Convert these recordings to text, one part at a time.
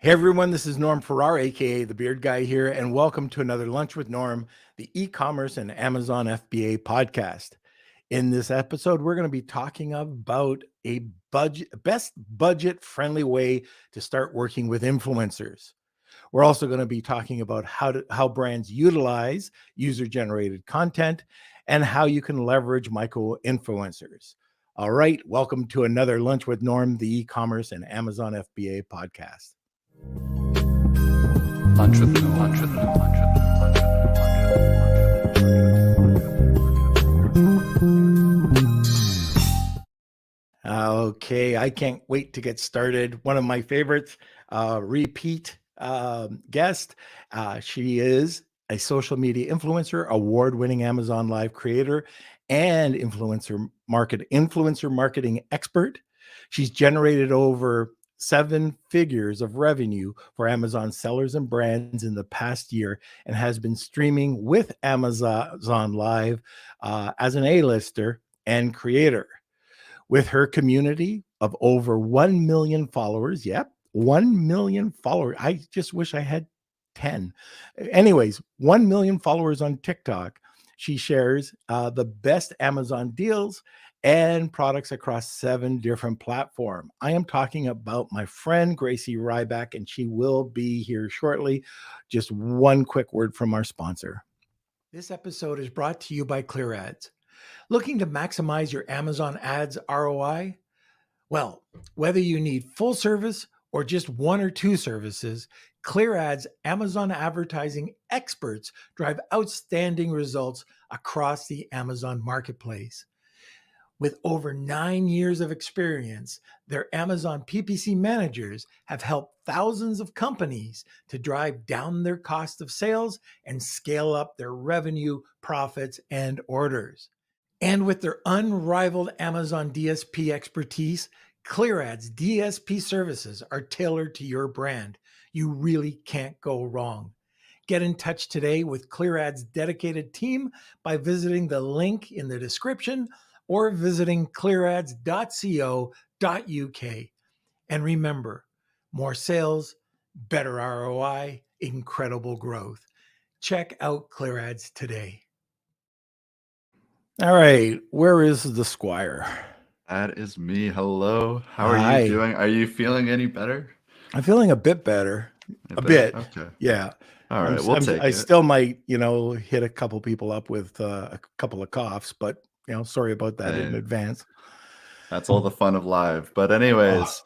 Hey everyone, this is Norm Farrar, aka the Beard Guy here, and welcome to another Lunch with Norm, the e-commerce and Amazon FBA podcast. In this episode, we're going to be talking about a best budget-friendly way to start working with influencers. We're also going to be talking about how brands utilize user-generated content and how you can leverage micro-influencers. All right, welcome to another Lunch with Norm, the e-commerce and Amazon FBA podcast. Lunch with Norm. Lunch with Norm. Lunch with Norm. Okay, I can't wait to get started. One of my favorites, repeat guest. She is a social media influencer, award-winning Amazon Live creator, and influencer marketing expert. She's generated over 7 figures of revenue for Amazon sellers and brands in the past year and has been streaming with Amazon Live as an A-lister and creator. With her community of over 1 million followers, 1 million followers. I just wish I had 10. Anyways, 1 million followers on TikTok. She shares the best Amazon deals and products across 7 different platforms. I am talking about my friend Gracey Ryback, and she will be here shortly. Just one quick word from our sponsor. This episode is brought to you by ClearAds. Looking to maximize your Amazon ads ROI? Well, whether you need full service or just 1 or 2 services, ClearAds Amazon advertising experts drive outstanding results across the Amazon marketplace. With over 9 years of experience, their Amazon PPC managers have helped thousands of companies to drive down their cost of sales and scale up their revenue, profits, and orders. And with their unrivaled Amazon DSP expertise, ClearAds DSP services are tailored to your brand. You really can't go wrong. Get in touch today with ClearAds' dedicated team by visiting the link in the description or visiting clearads.co.uk. And remember, more sales, better ROI, incredible growth. Check out ClearAds today. All right, where is the Squire? That is me. Hello. How Hi. are you doing? Are you feeling any better? I'm feeling a bit better. A bit. Okay. Yeah. All right. We'll take it. I still might, hit a couple people up with a couple of coughs, but sorry about that in advance. That's all the fun of live. But anyways,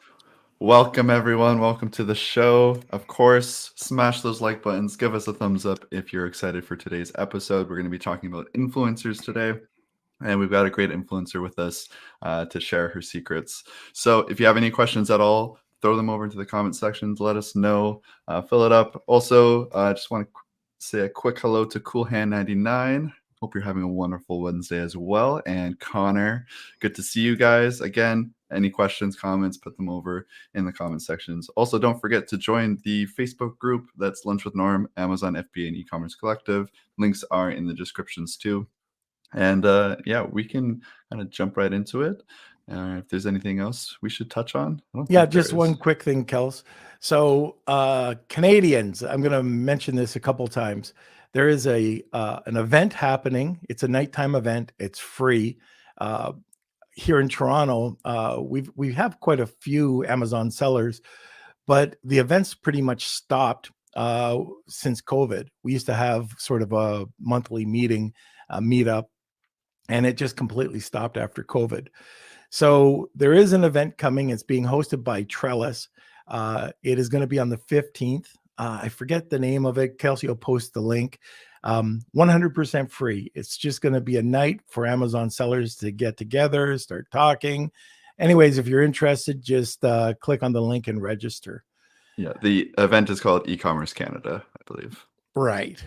welcome everyone. Welcome to the show. Of course, smash those like buttons. Give us a thumbs up if you're excited for today's episode. We're going to be talking about influencers today. And we've got a great influencer with us to share her secrets. So if you have any questions at all, throw them over into the comment sections. Let us know. Fill it up. Also, I just want to say a quick hello to CoolHand99. Hope you're having a wonderful Wednesday as well. And Connor, good to see you guys. Again, any questions, comments, put them over in the comment sections. Also, don't forget to join the Facebook group. That's Lunch with Norm, Amazon FBA and e-commerce collective. Links are in the descriptions too. And we can kind of jump right into it. If there's anything else we should touch on. Just one quick thing, Kels. So Canadians, I'm going to mention this a couple times. There is an event happening. It's a nighttime event. It's free. Here in Toronto, we have quite a few Amazon sellers, but the event's pretty much stopped since COVID. We used to have sort of a monthly meetup, and it just completely stopped after COVID. So there is an event coming. It's being hosted by Trellis. It is going to be on the 15th. I forget the name of it. Kelsey will post the link. 100% free. It's just going to be a night for Amazon sellers to get together, start talking. Anyways, if you're interested, just click on the link and register. Yeah, the event is called eCommerce Canada, I believe. Right.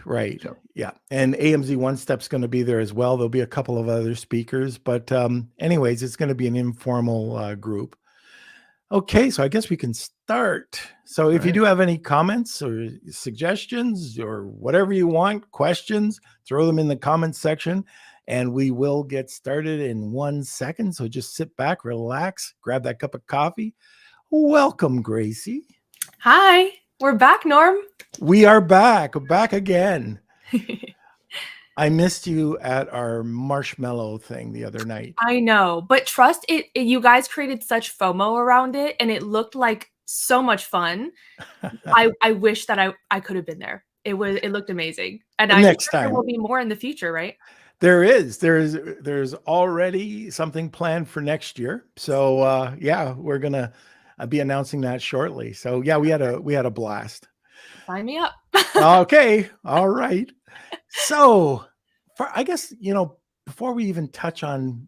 Yeah. And AMZ One Step's going to be there as well. There'll be a couple of other speakers, but anyways, it's going to be an informal group. Okay, so I guess we can start. So if you do have any comments or suggestions or whatever you want, questions, throw them in the comments section and we will get started in 1 second. So just sit back, relax, grab that cup of coffee. Welcome, Gracey. Hi. We're back, Norm. We are back again. I missed you at our marshmallow thing the other night. I know, but trust it, you guys created such FOMO around it, and it looked like so much fun. I wish that I could have been there. It looked amazing, and Next there time will be more in the future, right? there's already something planned for next year. So yeah, we're gonna be announcing that shortly. So yeah, we had a blast. Sign me up. Okay, all right. So, I guess, before we even touch on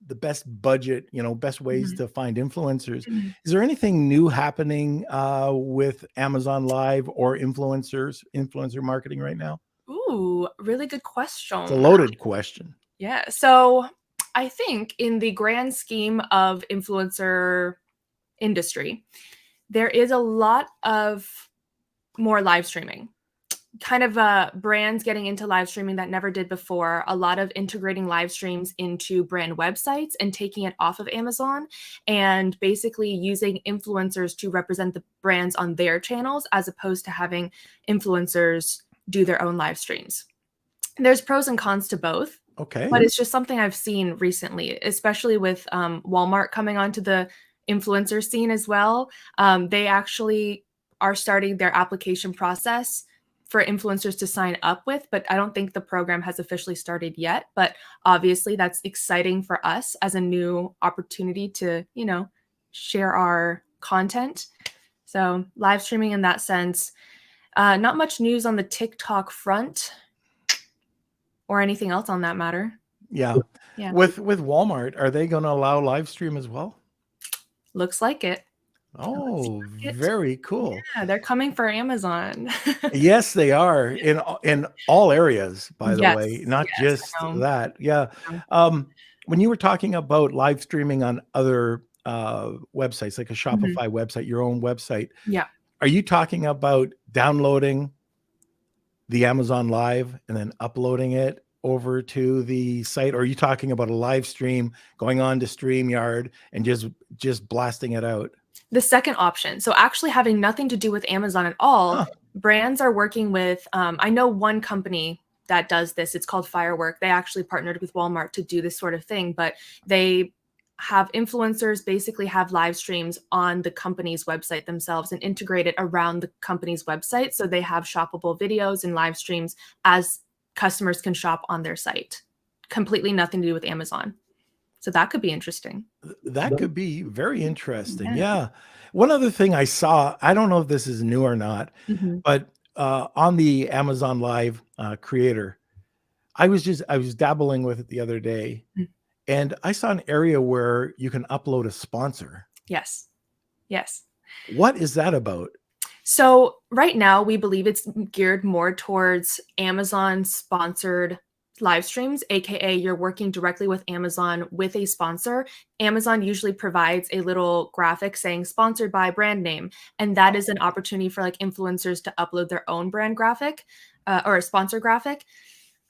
the best budget, best ways to find influencers, is there anything new happening with Amazon Live or influencer marketing right now? Ooh, really good question. It's a loaded question. Yeah. So I think in the grand scheme of influencer industry, there is a lot of more live streaming. Kind of brands getting into live streaming that never did before, a lot of integrating live streams into brand websites and taking it off of Amazon and basically using influencers to represent the brands on their channels as opposed to having influencers do their own live streams. There's pros and cons to both. Okay. But it's just something I've seen recently, especially with Walmart coming onto the influencer scene as well. They actually are starting their application process for influencers to sign up with, but I don't think the program has officially started yet. But obviously that's exciting for us as a new opportunity to, share our content. So live streaming in that sense. Not much news on the TikTok front or anything else on that matter. Yeah. With Walmart, are they going to allow live stream as well? Looks like it. Oh, very cool. Yeah, they're coming for Amazon. Yes, they are in all areas, by the way, not just that. Yeah. When you were talking about live streaming on other websites, like a Shopify website, your own website. Yeah. Are you talking about downloading the Amazon Live and then uploading it over to the site? Or are you talking about a live stream going on to StreamYard and just blasting it out? The second option. So actually having nothing to do with Amazon at all, brands are working with, I know one company that does this. It's called Farrar. They actually partnered with Walmart to do this sort of thing, but they have influencers basically have live streams on the company's website themselves and integrate it around the company's website. So they have shoppable videos and live streams as customers can shop on their site. Completely nothing to do with Amazon. So that could be interesting. That could be very interesting. Yeah. One other thing I saw, I don't know if this is new or not, but on the Amazon Live creator, I was dabbling with it the other day, and I saw an area where you can upload a sponsor. Yes. Yes. What is that about? So right now we believe it's geared more towards Amazon sponsored live streams, aka you're working directly with Amazon with a sponsor. Amazon usually provides a little graphic saying sponsored by brand name, and that is an opportunity for like influencers to upload their own brand graphic or a sponsor graphic.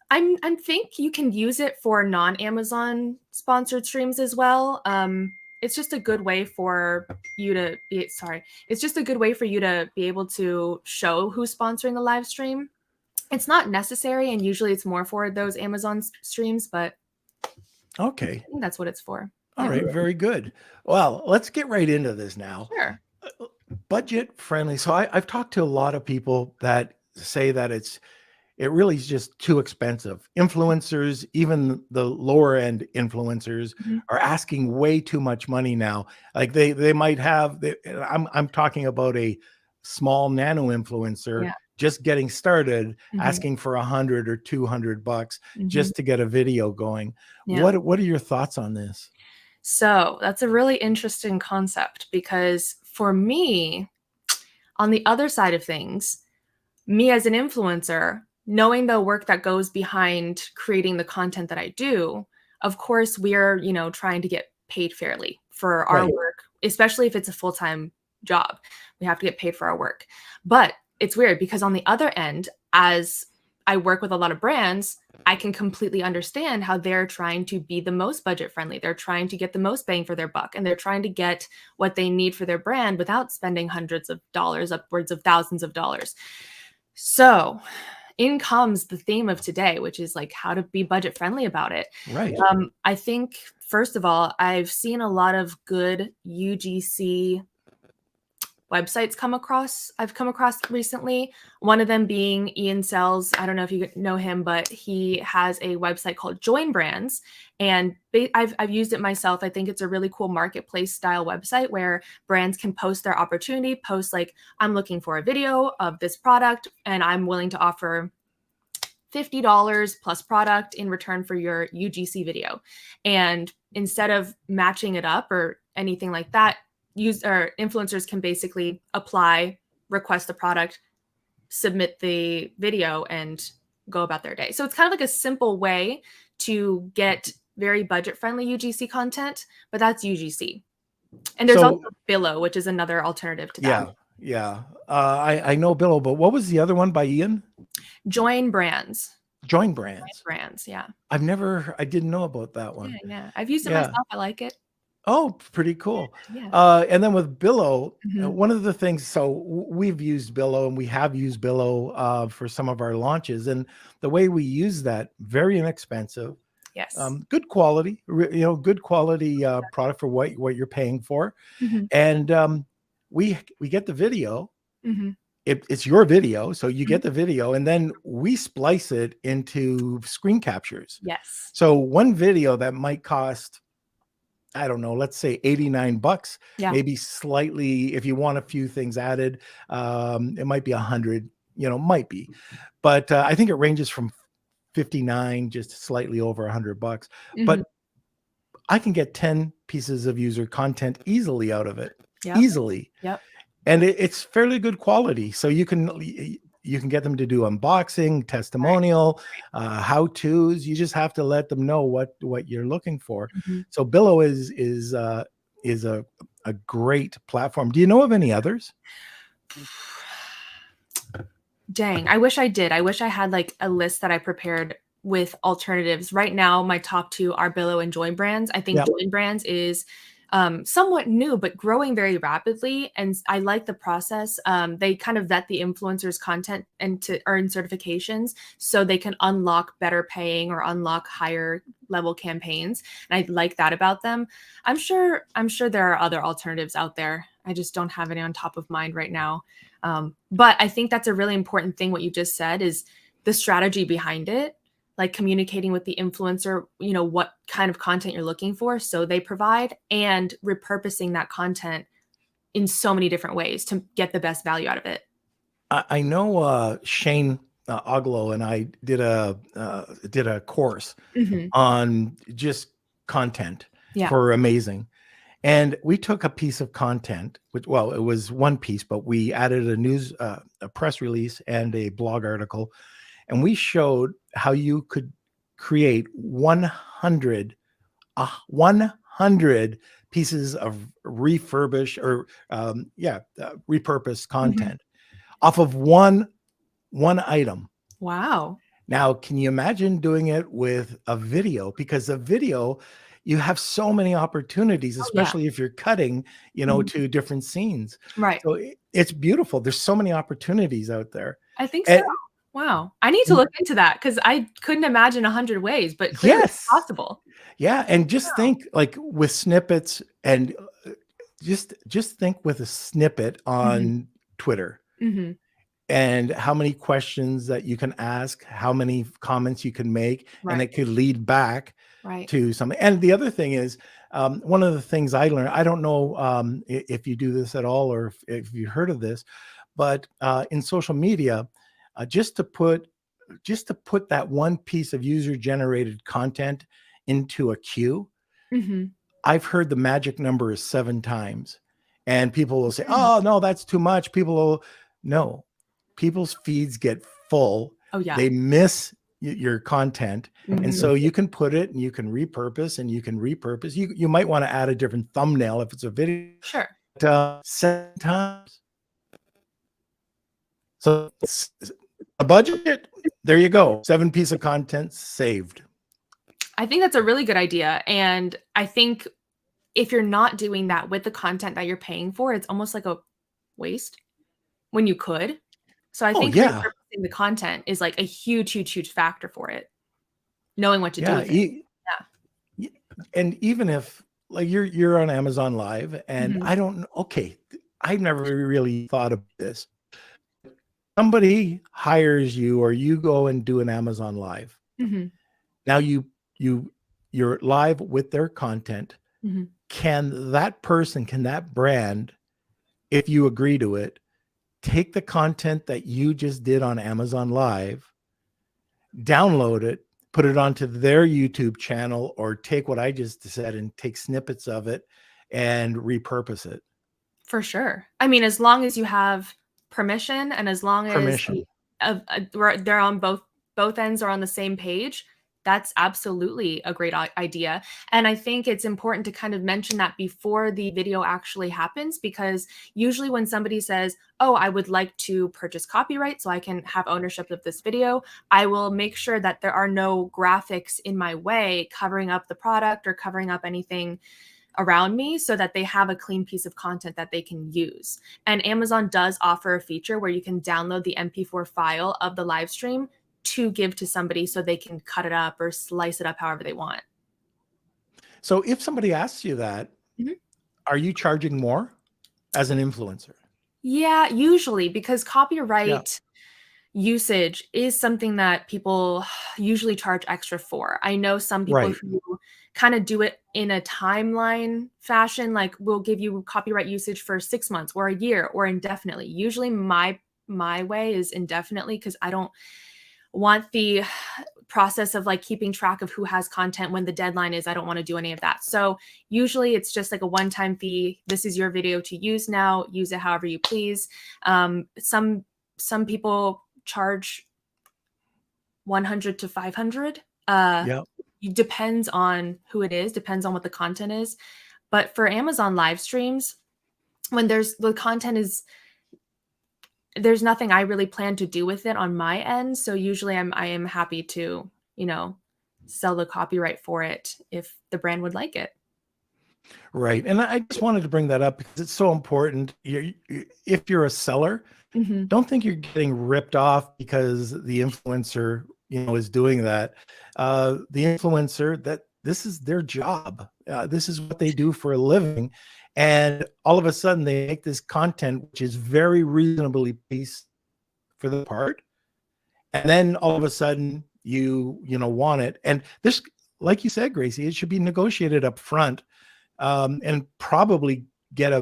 I think you can use it for non-Amazon sponsored streams as well. It's just a good way for you to be It's just a good way for you to be able to show who's sponsoring the live stream. It's not necessary, and usually it's more for those Amazon streams, but okay, I think that's what it's for. All right, very good. Well, let's get right into this now. Sure. Budget friendly. So I've talked to a lot of people that say that it really is just too expensive. Influencers, even the lower end influencers, are asking way too much money now. Like they might have. I'm talking about a small nano influencer just getting started, asking for $100 or $200 just to get a video going. What are your thoughts on this? So that's a really interesting concept, because for me, on the other side of things, me as an influencer, knowing the work that goes behind creating the content that I do, of course, we are, trying to get paid fairly for our work, especially if it's a full-time job. We have to get paid for our work. But it's weird because on the other end, as I work with a lot of brands, I can completely understand how they're trying to be the most budget friendly. They're trying to get the most bang for their buck, and they're trying to get what they need for their brand without spending hundreds of dollars, upwards of thousands of dollars. So in comes the theme of today, which is like how to be budget friendly about it. Right. I think, first of all, I've seen a lot of good UGC websites I've come across recently. One of them being Ian Sells. I don't know if you know him, but he has a website called Join Brands, and I've used it myself. I think it's a really cool marketplace style website where brands can post their opportunity, post like, I'm looking for a video of this product and I'm willing to offer $50 plus product in return for your UGC video. And instead of matching it up or anything like that, influencers can basically apply, request the product, submit the video, and go about their day. So it's kind of like a simple way to get very budget-friendly UGC content, but that's UGC. And there's also Billow, which is another alternative to that. Yeah. I know Billow, but what was the other one by Ian? Join Brands. Join Brands. Join Brands, yeah. I didn't know about that one. Yeah. I've used it myself. I like it. Oh, pretty cool. Yeah. And then with Billow, one of the things, so we've used Billow and we have used Billow for some of our launches. And the way we use that, very inexpensive. Yes. Good quality, good quality product for what you're paying for. And we get the video. It's your video. So you get the video and then we splice it into screen captures. Yes. So one video that might cost, I don't know, let's say $89, maybe slightly, if you want a few things added, it might be 100, might be, but I think it ranges from 59, just slightly over $100, but I can get 10 pieces of user content easily out of it, easily. Yep. And it's fairly good quality. So you can get them to do unboxing, testimonial, how-tos. You just have to let them know what you're looking for. So Billow is a great platform. Do you know of any others? Dang, I wish I did. I wish I had like a list that I prepared with alternatives. Right now, my top two are Billow and Join Brands. I think Join Brands is somewhat new, but growing very rapidly. And I like the process. They kind of vet the influencers' content and to earn certifications so they can unlock better paying or unlock higher level campaigns. And I like that about them. I'm sure there are other alternatives out there. I just don't have any on top of mind right now. But I think that's a really important thing. What you just said is the strategy behind it, like communicating with the influencer, what kind of content you're looking for, so they provide, and repurposing that content in so many different ways to get the best value out of it. I know Shane Oglow and I did a course on just content for Amazing. And we took a piece of content, it was one piece, but we added a press release and a blog article. And we showed how you could create 100 pieces of repurposed content off of one item. Wow. Now, can you imagine doing it with a video? Because a video, you have so many opportunities, especially if you're cutting, to different scenes. Right. So it's beautiful. There's so many opportunities out there. I think so. Wow. I need to look into that because I couldn't imagine 100 ways, but clearly it's possible. Yeah. And just think like with snippets and just think with a snippet on Twitter and how many questions that you can ask, how many comments you can make, and it could lead back to something. And the other thing is, one of the things I learned, I don't know if you do this at all or if you heard of this, but in social media, just to put that one piece of user generated content into a queue, I've heard the magic number is 7 times, and people will say, "Oh no, that's too much." People's feeds get full. Oh yeah, they miss your content, and so you can put it and you can repurpose and you can repurpose. You might want to add a different thumbnail if it's a video. Sure. But, 7 times. So a budget, there you go. 7 pieces of content saved. I think that's a really good idea. And I think if you're not doing that with the content that you're paying for, it's almost like a waste when you could. So I think yeah. repurposing the content is like a huge, huge, huge factor for it. Knowing what to do Yeah. with it. And even if like you're on Amazon Live and Mhm. I don't know, okay, I've never really thought of this. Somebody hires you or you go and do an Amazon Live. Mhm. Now you're live with their content. Mhm. Can that brand, if you agree to it, take the content that you just did on Amazon Live, download it, put it onto their YouTube channel, or take what I just said and take snippets of it and repurpose it? For sure. I mean, as long as you have permission and as long as Permission. they're on both ends are on the same page, that's absolutely a great idea. And I think it's important to kind of mention that before the video actually happens, because usually when somebody says, oh, I would like to purchase copyright so I can have ownership of this video, I will make sure that there are no graphics in my way covering up the product or covering up anything around me so that they have a clean piece of content that they can use. And Amazon does offer a feature where you can download the MP4 file of the live stream to give to somebody so they can cut it up or slice it up however they want. So if somebody asks you that, Mhm. are you charging more as an influencer? Yeah, usually, because copyright usage is something that people usually charge extra for. I know some people Right. who kind of do it in a timeline fashion, like we'll give you copyright usage for 6 months or a year or indefinitely. Usually my way is indefinitely because I don't want the process of like keeping track of who has content when the deadline is. I don't want to do any of that. So usually it's just like a one-time fee. This is your video to use now. Use it however you please. Some people charge 100 to 500. Yeah. It depends on who it is, depends on what the content is. But for Amazon live streams, when the content is, there's nothing I really plan to do with it on my end. So usually I am happy to, sell the copyright for it if the brand would like it. Right. And I just wanted to bring that up because it's so important. If you're a seller, Mhm. don't think you're getting ripped off because the influencer, is doing that. The influencer, that this is their job. This is what they do for a living. And all of a sudden they make this content, which is very reasonably priced for the part. And then all of a sudden you want it. And this, like you said, Gracey, it should be negotiated up front. And probably get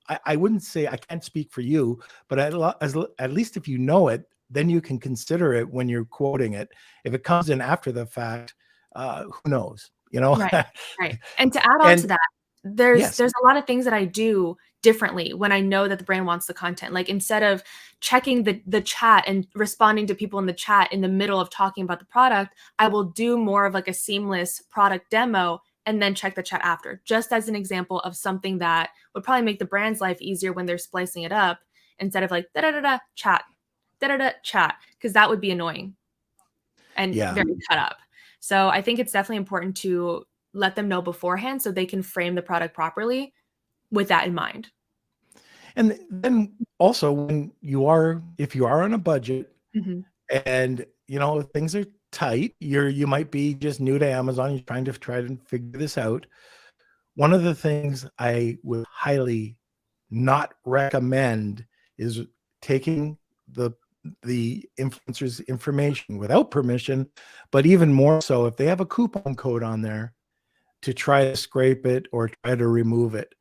I wouldn't say, I can't speak for you, but at least if you know it, then you can consider it when you're quoting it. If it comes in after the fact, who knows, Right. Right. And to add on to And that, there's yes, a lot of things that I do differently when I know that the brand wants the content. Like instead of checking the chat and responding to people in the chat in the middle of talking about the product, I will do more of like a seamless product demo and then check the chat after, just as an example of something that would probably make the brand's life easier when they're splicing it up instead of like da-da-da-da chat, da-da-da chat, because that would be annoying and very cut up. So I think it's definitely important to let them know beforehand so they can frame the product properly with that in mind. And then also if you are on a budget Mhm. and things are tight, you might be just new to Amazon, you're trying to figure this out. One of the things I would highly not recommend is taking the influencer's information without permission, but even more so if they have a coupon code on there, to try to scrape it or try to remove it.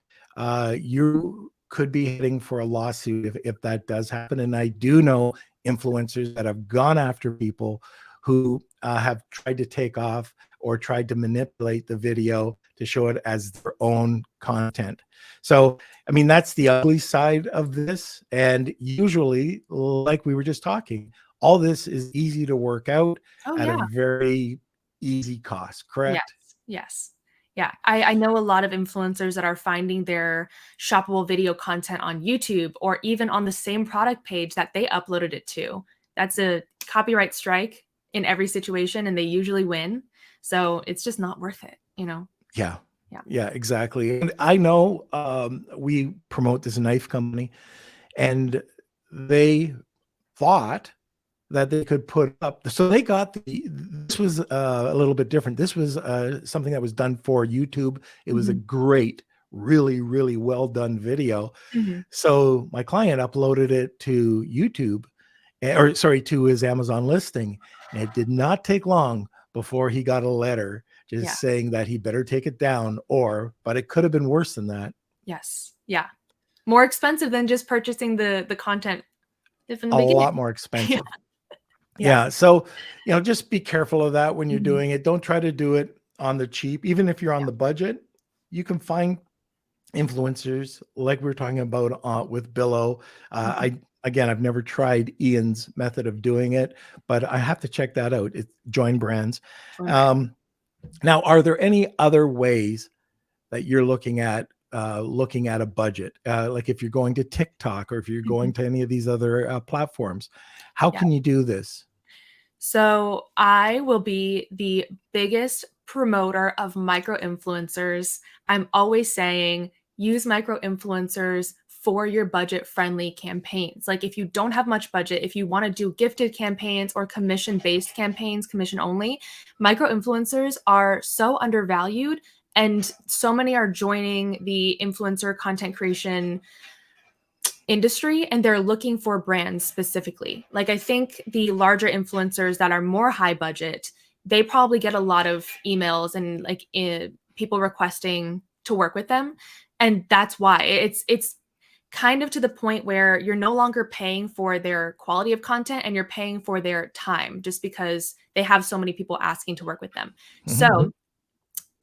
You could be heading for a lawsuit if that does happen. And I do know influencers that have gone after people who have tried to take off or tried to manipulate the video to show it as their own content. So, I mean, that's the ugly side of this. And usually, like we were just talking, all this is easy to work out at a very easy cost, correct? Yes. Yeah. I know a lot of influencers that are finding their shoppable video content on YouTube or even on the same product page that they uploaded it to. That's a copyright strike in every situation and they usually win. So it's just not worth it, you know? Yeah. Yeah. Yeah, exactly. And I know we promote this knife company, and they thought that they could put up. So they got this was a little bit different. This was something that was done for YouTube. It was a great, really, really well done video. So my client uploaded it to YouTube, or sorry, to his Amazon listing. And it did not take long before he got a letter just saying that he better take it down, but it could have been worse than that. Yes. Yeah. More expensive than just purchasing the content from the A beginning. lot more expensive. Yeah. So, just be careful of that when you're doing it. Don't try to do it on the cheap. Even if you're on the budget, you can find influencers like we were talking about with Billo. I've never tried Ian's method of doing it, but I have to check that out. It's Join Brands. Now, are there any other ways that you're looking at a budget? Like if you're going to TikTok or if you're going to any of these other platforms, how can you do this? So I will be the biggest promoter of micro-influencers. I'm always saying use micro-influencers for your budget-friendly campaigns. Like if you don't have much budget, if you want to do gifted campaigns or commission-based campaigns, commission only, micro-influencers are so undervalued, and so many are joining the influencer content creation industry and they're looking for brands specifically. Like I think the larger influencers that are more high budget, they probably get a lot of emails and like people requesting to work with them. And that's why it's kind of to the point where you're no longer paying for their quality of content and you're paying for their time just because they have so many people asking to work with them. So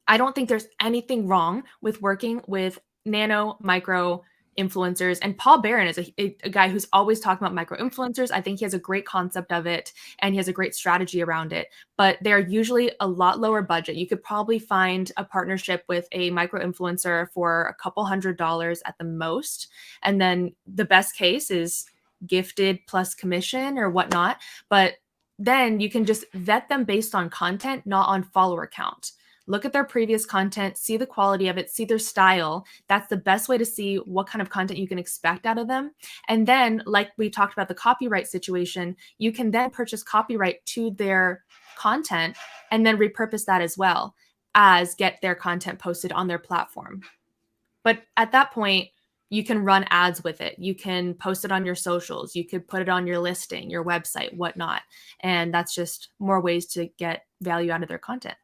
I don't think there's anything wrong with working with nano, micro influencers. And Paul Barron is a guy who's always talking about micro influencers. I think he has a great concept of it and he has a great strategy around it, but they're usually a lot lower budget. You could probably find a partnership with a micro influencer for a couple $100 at the most. And then the best case is gifted plus commission or whatnot. But then you can just vet them based on content, not on follower count. Look at their previous content, see the quality of it, see their style. That's the best way to see what kind of content you can expect out of them. And then, like we talked about the copyright situation, you can then purchase copyright to their content and then repurpose that as well as get their content posted on their platform. But at that point, you can run ads with it. You can post it on your socials. You could put it on your listing, your website, whatnot. And that's just more ways to get value out of their content.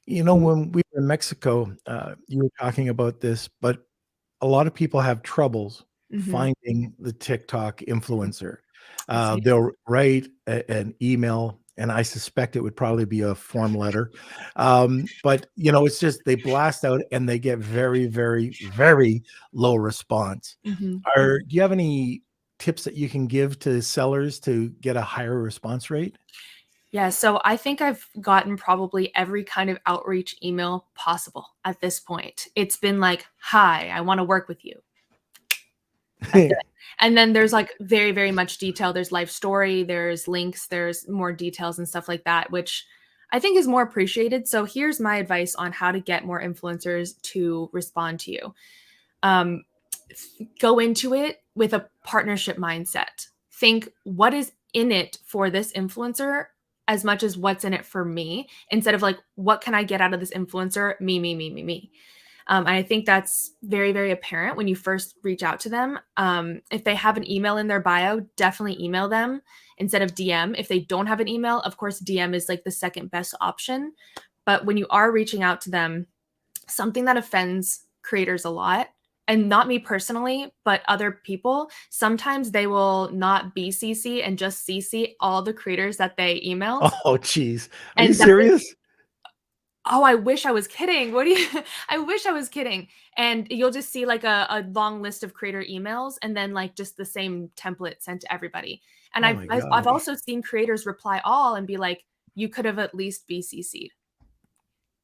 When we were in Mexico, you were talking about this, but a lot of people have troubles finding the TikTok influencer. They'll write an email, and I suspect it would probably be a form letter. But, it's just they blast out and they get very, very, very low response. Do you have any tips that you can give to sellers to get a higher response rate? Yeah, so I think I've gotten probably every kind of outreach email possible at this point. It's been like, hi, I want to work with you. That's it. And then there's like very, very much detail. There's life story, there's links, there's more details and stuff like that, which I think is more appreciated. So here's my advice on how to get more influencers to respond to you. Go into it with a partnership mindset. Think what is in it for this influencer as much as what's in it for me, instead of like, what can I get out of this influencer? Me. And I think that's very, very apparent when you first reach out to them. If they have an email in their bio, definitely email them instead of DM. If they don't have an email, of course, DM is like the second best option. But when you are reaching out to them, something that offends creators a lot, and not me personally, but other people, sometimes they will not BCC and just CC all the creators that they email. Oh, geez. Are you serious? Oh, I wish I was kidding. I wish I was kidding. And you'll just see like a long list of creator emails and then like just the same template sent to everybody. And I've also seen creators reply all and be like, you could have at least BCC'd.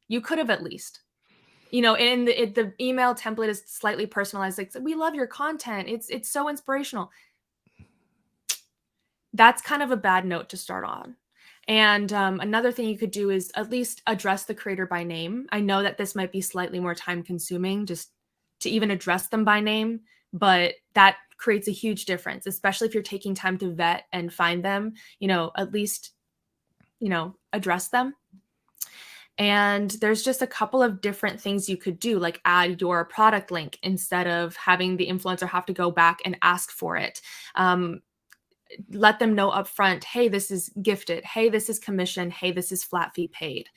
You could have at least. And the email template is slightly personalized. Like, we love your content. It's so inspirational. That's kind of a bad note to start on. And another thing you could do is at least address the creator by name. I know that this might be slightly more time consuming just to even address them by name, but that creates a huge difference, especially if you're taking time to vet and find them, at least, address them. And there's just a couple of different things you could do, like add your product link instead of having the influencer have to go back and ask for it. Let them know upfront, hey, this is gifted. Hey, this is commission. Hey, this is flat fee paid.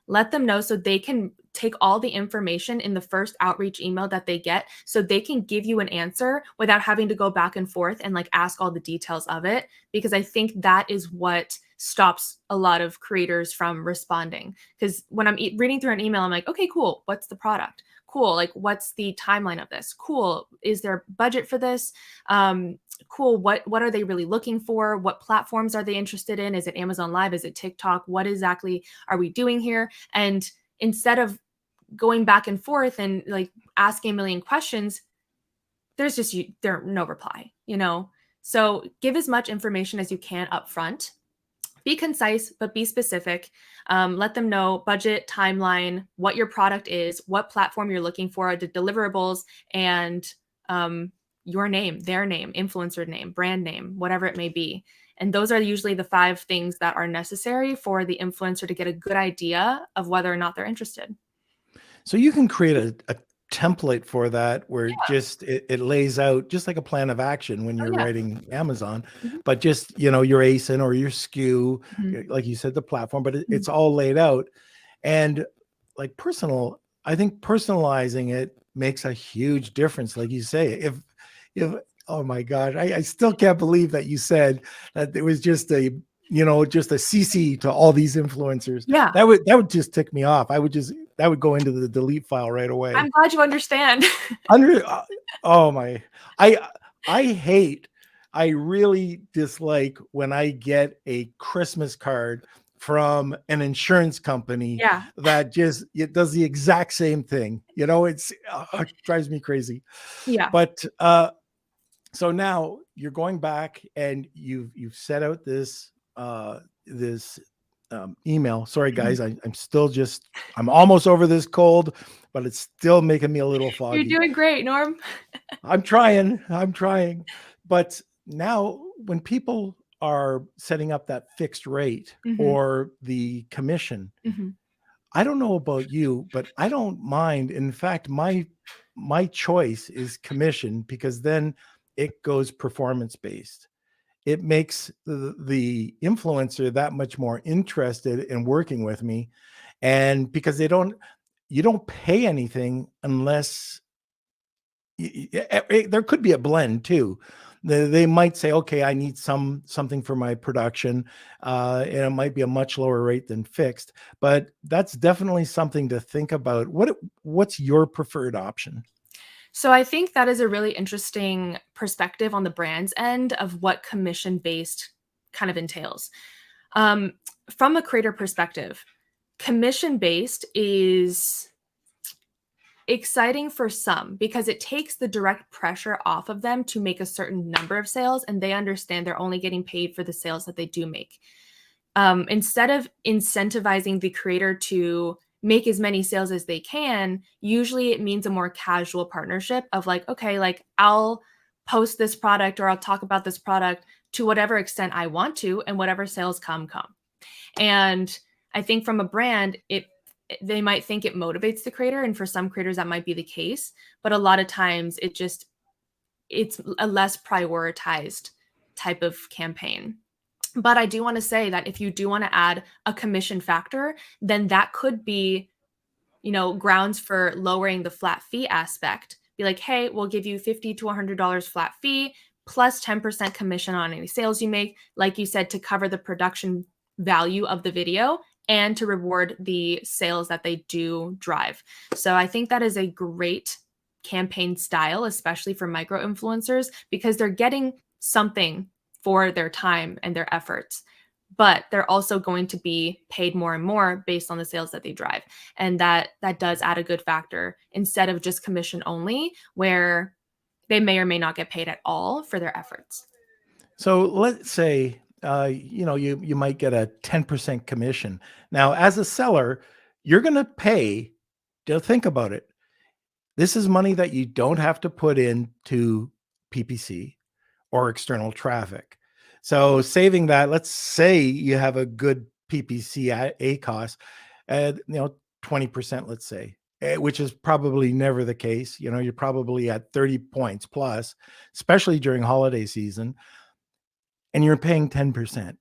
Let them know so they can take all the information in the first outreach email that they get so they can give you an answer without having to go back and forth and ask all the details of it. Because I think that is what stops a lot of creators from responding. Because when I'm reading through an email, I'm like, okay, cool. What's the product? Cool. What's the timeline of this? Cool. Is there budget for this? Cool. What are they really looking for? What platforms are they interested in? Is it Amazon Live? Is it TikTok? What exactly are we doing here? And instead of going back and forth and asking a million questions, there's no reply, So give as much information as you can up front. Be concise, but be specific. Let them know budget, timeline, what your product is, what platform you're looking for, the deliverables, and your name, their name, influencer name, brand name, whatever it may be. And those are usually the 5 things that are necessary for the influencer to get a good idea of whether or not they're interested. So you can create a template for that where it lays out just like a plan of action when you're writing Amazon, but just, your ASIN or your SKU, like you said, the platform, but it's all laid out. And I think personalizing it makes a huge difference. Like you say, if oh my God, I still can't believe that you said that it was just a CC to all these influencers. Yeah. That would just tick me off. That would go into the delete file right away. I'm glad you understand. Oh my, I really dislike when I get a Christmas card from an insurance company that it does the exact same thing. It drives me crazy. Yeah. But so now you're going back and you've set out this email. Sorry guys, I'm almost over this cold, but it's still making me a little foggy. You're doing great, Norm. I'm trying. But now when people are setting up that fixed rate or the commission, I don't know about you, but I don't mind. In fact, my choice is commission because then it goes performance based. It makes the influencer that much more interested in working with me. And because you don't pay anything unless there could be a blend too. They might say, okay, I need something for my production. And it might be a much lower rate than fixed, but that's definitely something to think about. What's your preferred option? So I think that is a really interesting perspective on the brand's end of what commission-based kind of entails. From a creator perspective, commission-based is exciting for some because it takes the direct pressure off of them to make a certain number of sales, and they understand they're only getting paid for the sales that they do make. Instead of incentivizing the creator to make as many sales as they can, usually it means a more casual partnership of I'll post this product or I'll talk about this product to whatever extent I want to, and whatever sales come. And I think from a brand, they might think it motivates the creator, and for some creators that might be the case, but a lot of times it's a less prioritized type of campaign. But I do want to say that if you do want to add a commission factor, then that could be, grounds for lowering the flat fee aspect. Be like, hey, we'll give you $50 to $100 flat fee plus 10% commission on any sales you make, like you said, to cover the production value of the video and to reward the sales that they do drive. So I think that is a great campaign style, especially for micro influencers, because they're getting something for their time and their efforts, but they're also going to be paid more and more based on the sales that they drive. And that does add a good factor instead of just commission only, where they may or may not get paid at all for their efforts. So let's say you might get a 10% commission. Now, as a seller, you're going to pay. Think about it. This is money that you don't have to put into PPC or external traffic. So saving that, let's say you have a good PPC ACOS, 20%, let's say, which is probably never the case. You're probably at 30 points plus, especially during holiday season, and you're paying 10%.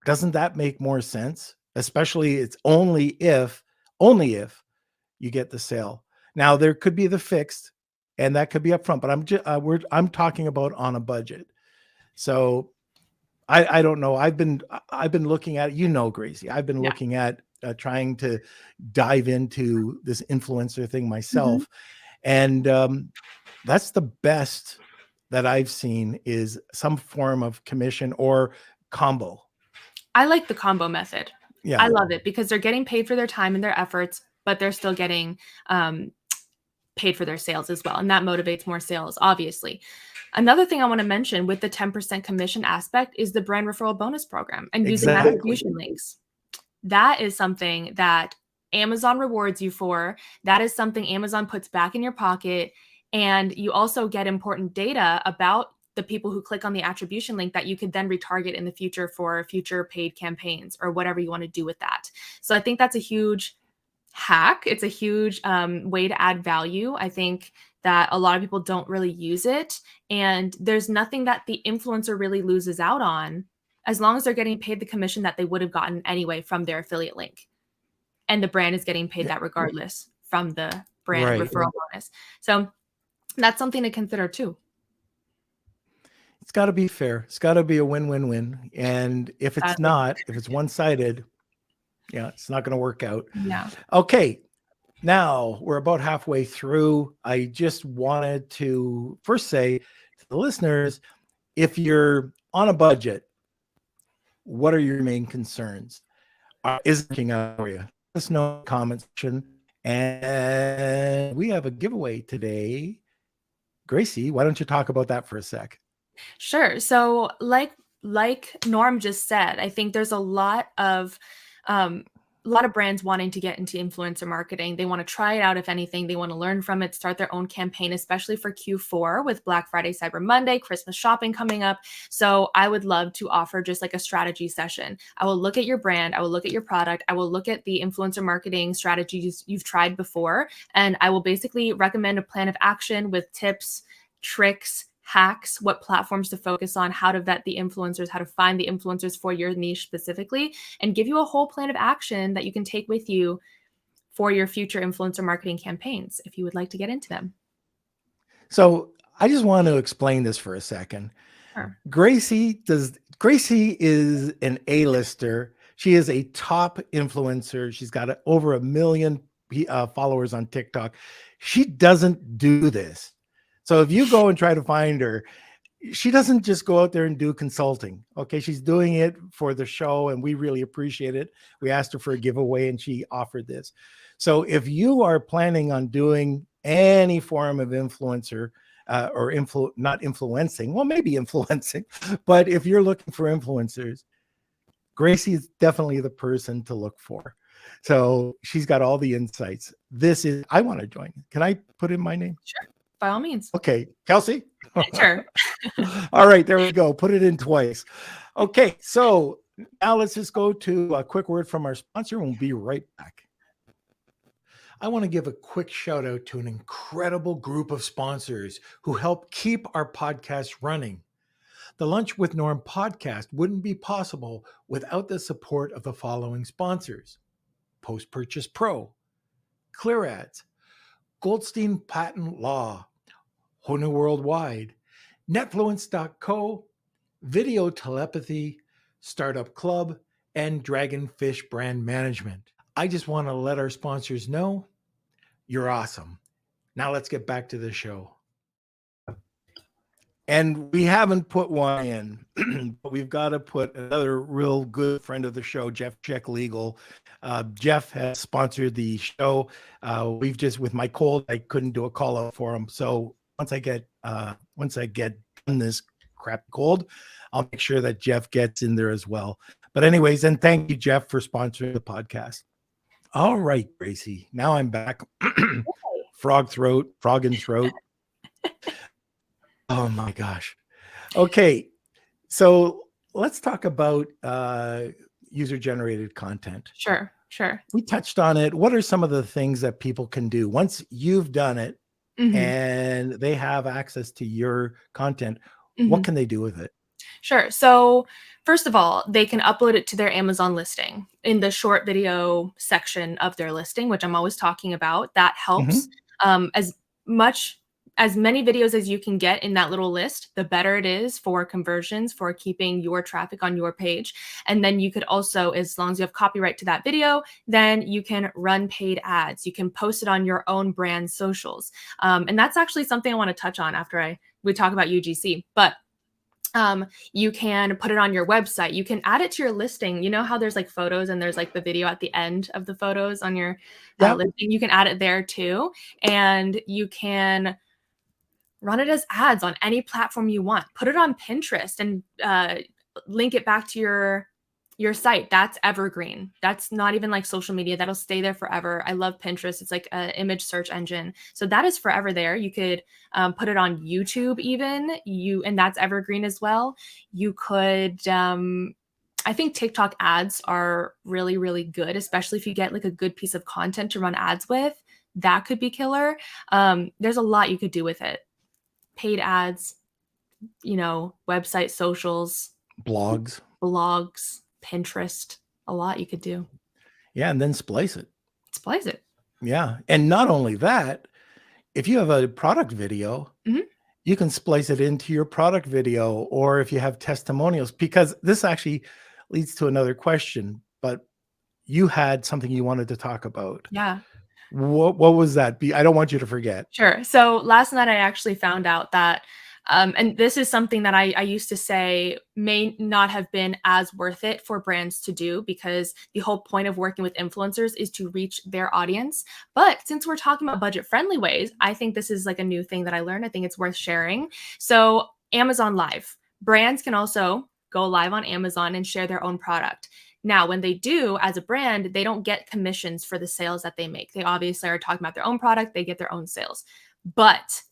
Doesn't that make more sense? Especially it's only if you get the sale. Now there could be the fixed, and that could be upfront, but I'm talking about on a budget. So I don't know. I've been looking at, Gracey, I've been looking at trying to dive into this influencer thing myself. And that's the best that I've seen is some form of commission or combo. I like the combo method. Yeah. I love it because they're getting paid for their time and their efforts, but they're still getting paid for their sales as well. And that motivates more sales, obviously. Another thing I want to mention with the 10% commission aspect is the brand referral bonus program and using attribution links. That is something that Amazon rewards you for. That is something Amazon puts back in your pocket. And you also get important data about the people who click on the attribution link that you could then retarget in the future for future paid campaigns or whatever you want to do with that. So I think that's a huge hack. It's a huge way to add value. I think that a lot of people don't really use it. And there's nothing that the influencer really loses out on as long as they're getting paid the commission that they would have gotten anyway from their affiliate link. And the brand is getting paid that regardless from the brand referral bonus. So that's something to consider too. It's got to be fair. It's got to be a win-win-win. And if it's not, if it's one-sided, it's not going to work out. Yeah. Okay. Now we're about halfway through. I just wanted to first say to the listeners, if you're on a budget, what are your main concerns? Is it working out for you? Let us know in the comment section. And we have a giveaway today. Gracey, why don't you talk about that for a sec? Sure. So like Norm just said, I think there's a lot of brands wanting to get into influencer marketing. They want to try it out. If anything, they want to learn from it, start their own campaign, especially for Q4 with Black Friday, Cyber Monday, Christmas shopping coming up. So I would love to offer just like a strategy session. I will look at your brand. I will look at your product. I will look at the influencer marketing strategies you've tried before. And I will basically recommend a plan of action with tips, tricks, hacks, what platforms to focus on, how to vet the influencers, how to find the influencers for your niche specifically, and give you a whole plan of action that you can take with you for your future influencer marketing campaigns if you would like to get into them. So I just want to explain this for a second. Sure. Gracey is an A-lister. She is a top influencer. She's got over 1 million followers on TikTok. She doesn't do this. So if you go and try to find her, she doesn't just go out there and do consulting. Okay. She's doing it for the show and we really appreciate it. We asked her for a giveaway and she offered this. So if you are planning on doing any form of influencer or not influencing, well, maybe influencing, but if you're looking for influencers, Gracey is definitely the person to look for. So she's got all the insights. I want to join. Can I put in my name? Sure. By all means. Okay. Kelsey? Sure. All right, there we go. Put it in twice. Okay, so now let's just go to a quick word from our sponsor and we'll be right back. I want to give a quick shout out to an incredible group of sponsors who help keep our podcast running. The Lunch with Norm podcast wouldn't be possible without the support of the following sponsors: Post Purchase Pro, Clear Ads, Goldstein Patent Law, Honu Worldwide, Netfluence.co, Video Telepathy, Startup Club, and Dragonfish Brand Management. I just want to let our sponsors know you're awesome. Now let's get back to the show. And we haven't put one in, but we've got to put another real good friend of the show, Jeff Check Legal. Jeff has sponsored the show. We've just, with my cold, I couldn't do a call out for him. So once I get done this crap cold. I'll make sure that Jeff gets in there as well. But anyways, and thank you, Jeff, for sponsoring the podcast. All right, Gracey. Now I'm back. Frog and throat. Oh my gosh. Okay. So let's talk about user-generated content. Sure. We touched on it. What are some of the things that people can do once you've done it and they have access to your content? What can they do with it? Sure. So first of all, they can upload it to their Amazon listing in the short video section of their listing, which I'm always talking about. That helps. As many videos as you can get in that little list, the better it is for conversions, for keeping your traffic on your page. And then you could also, as long as you have copyright to that video, then you can run paid ads. You can post it on your own brand socials. And that's actually something I want to touch on after we talk about UGC. But you can put it on your website. You can add it to your listing. You know how there's like photos and there's like the video at the end of the photos on your listing. You can add it there too. And you can run it as ads on any platform you want. Put it on Pinterest and link it back to your site. That's evergreen. That's not even like social media. That'll stay there forever. I love Pinterest. It's like an image search engine. So that is forever there. You could put it on YouTube even, and that's evergreen as well. You could, I think TikTok ads are really, really good, especially if you get like a good piece of content to run ads with. That could be killer. There's a lot you could do with it. Paid ads, website socials, blogs, Pinterest, a lot you could do. Yeah. And then splice it. Yeah. And not only that, if you have a product video, you can splice it into your product video, or if you have testimonials, because this actually leads to another question, but you had something you wanted to talk about. Yeah. What was that? I don't want you to forget. Sure. So last night I actually found out that, and this is something that I used to say may not have been as worth it for brands to do, because the whole point of working with influencers is to reach their audience. But since we're talking about budget-friendly ways, I think this is like a new thing that I learned. I think it's worth sharing. So Amazon Live. Brands can also go live on Amazon and share their own product. Now, when they do, as a brand, they don't get commissions for the sales that they make. They obviously are talking about their own product. They get their own sales. But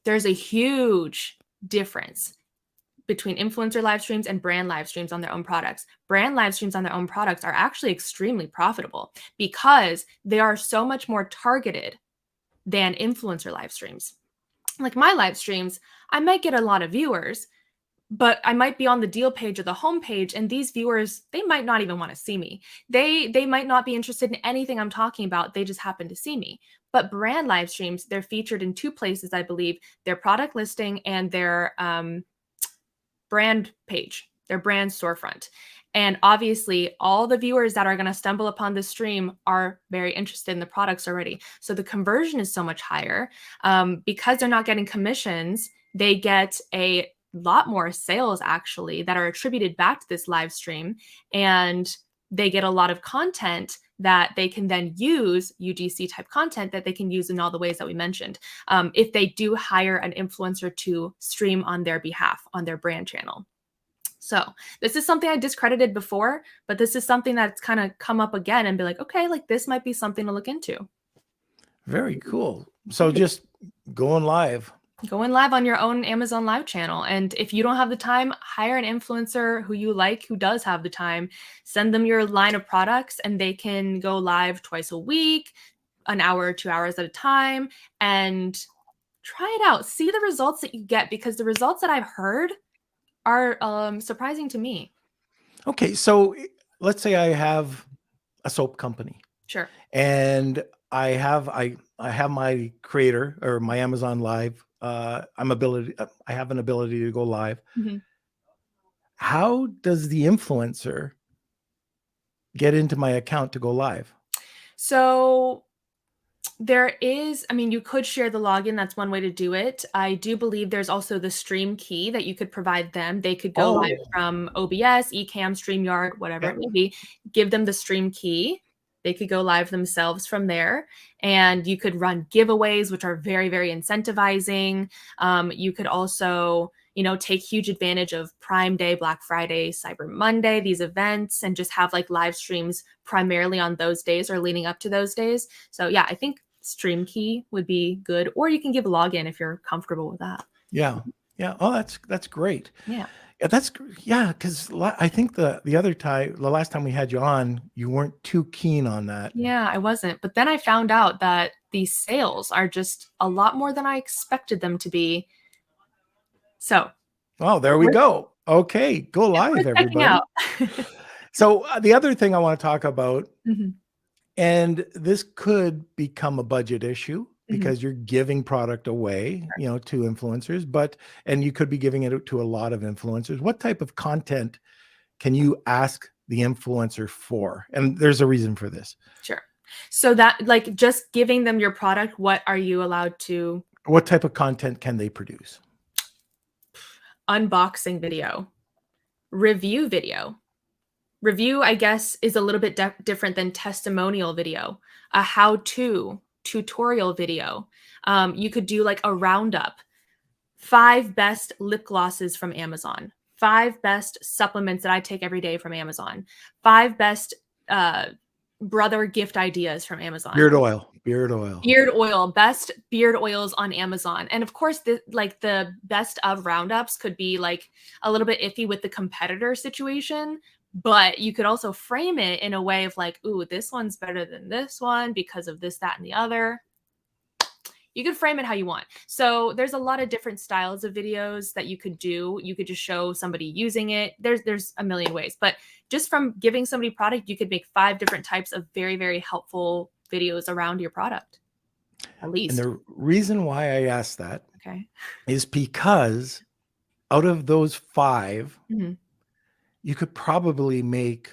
there's a huge difference between influencer live streams and brand live streams on their own products. Brand live streams on their own products are actually extremely profitable because they are so much more targeted than influencer live streams. Like my live streams, I might get a lot of viewers, but I might be on the deal page or the home page, and these viewers, they might not even want to see me. They might not be interested in anything I'm talking about. They just happen to see me. But brand live streams, they're featured in two places, I believe, their product listing and their brand page, their brand storefront. And obviously, all the viewers that are going to stumble upon this stream are very interested in the products already. So the conversion is so much higher. Because they're not getting commissions, they get a lot more sales actually that are attributed back to this live stream, and they get a lot of content that they can then use, UGC type content that they can use in all the ways that we mentioned, if they do hire an influencer to stream on their behalf on their brand channel. So this is something I discredited before, but this is something that's kind of come up again and be like, okay, like this might be something to look into. Very cool. So just going live on your own Amazon Live channel. And if you don't have the time, hire an influencer who you like, who does have the time. Send them your line of products and they can go live twice a week, an hour or 2 hours at a time, and try it out. See the results that you get, because the results that I've heard are surprising to me. Okay, so let's say I have a soap company. Sure. And I have my creator or my Amazon Live. I have an ability to go live. Mm-hmm. How does the influencer get into my account to go live? So there is, you could share the login. That's one way to do it. I do believe there's also the stream key that you could provide them. They could go live from OBS, Ecamm, StreamYard, whatever it may be. Give them the stream key. They could go live themselves from there, and you could run giveaways, which are very, very incentivizing. You could also, take huge advantage of Prime Day, Black Friday, Cyber Monday, these events, and just have like live streams primarily on those days or leading up to those days. So yeah, I think Stream Key would be good, or you can give a login if you're comfortable with that. Yeah. Yeah. Oh, that's great. Yeah. Yeah, because I think the last time we had you on, you weren't too keen on that. Yeah, I wasn't. But then I found out that these sales are just a lot more than I expected them to be. So. Oh, there we go. Okay, go live, everybody. So the other thing I want to talk about, and this could become a budget issue because you're giving product away, to influencers, and you could be giving it to a lot of influencers. What type of content can you ask the influencer for? And there's a reason for this. Sure. So that, like, just giving them your product, what are you allowed to? What type of content can they produce? Unboxing video, review video. Review, I guess, is a little bit different than testimonial video, a how-to tutorial video. You could do like a roundup, 5 best lip glosses from Amazon, 5 best supplements that I take every day from Amazon, 5 best brother gift ideas from Amazon. Beard oil, best beard oils on Amazon. And of course, the best of roundups could be like a little bit iffy with the competitor situation, but you could also frame it in a way of like, ooh, this one's better than this one because of this, that, and the other. You could frame it how you want. So there's a lot of different styles of videos that you could do. You could just show somebody using it. There's a million ways, but just from giving somebody product, you could make 5 different types of very, very helpful videos around your product, at least. And the reason why I asked that is because out of those 5, you could probably make,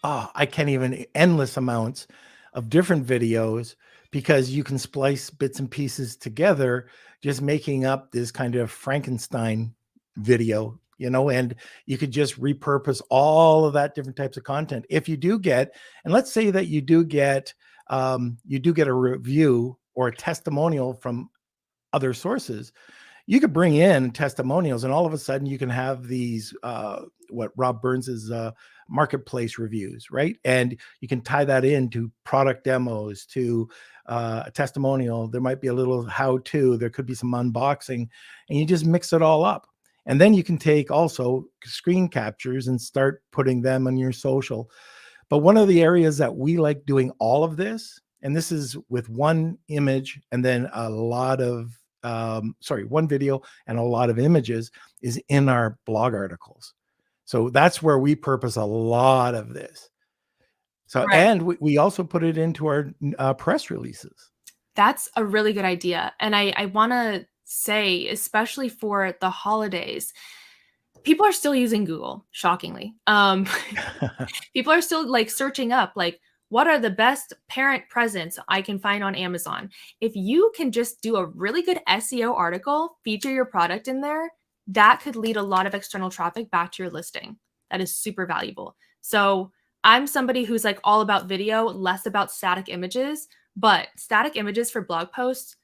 I can't even, endless amounts of different videos, because you can splice bits and pieces together, just making up this kind of Frankenstein video, and you could just repurpose all of that different types of content. If you do get, and let's say that you do get a review or a testimonial from other sources, you could bring in testimonials, and all of a sudden you can have these, what Rob Burns's marketplace reviews, right? And you can tie that into product demos, to a testimonial. There might be a little how-to, there could be some unboxing, and you just mix it all up. And then you can take also screen captures and start putting them on your social. But one of the areas that we like doing all of this, and this is with one image and then a lot of one video and a lot of images, is in our blog articles. So that's where we purpose a lot of this. So, and we also put it into our press releases. That's a really good idea. And I want to say, especially for the holidays, people are still using Google, shockingly. People are still like searching up, like, what are the best parent presents I can find on Amazon? If you can just do a really good SEO article, feature your product in there, that could lead a lot of external traffic back to your listing. That is super valuable. So I'm somebody who's like all about video, less about static images, but static images for blog posts,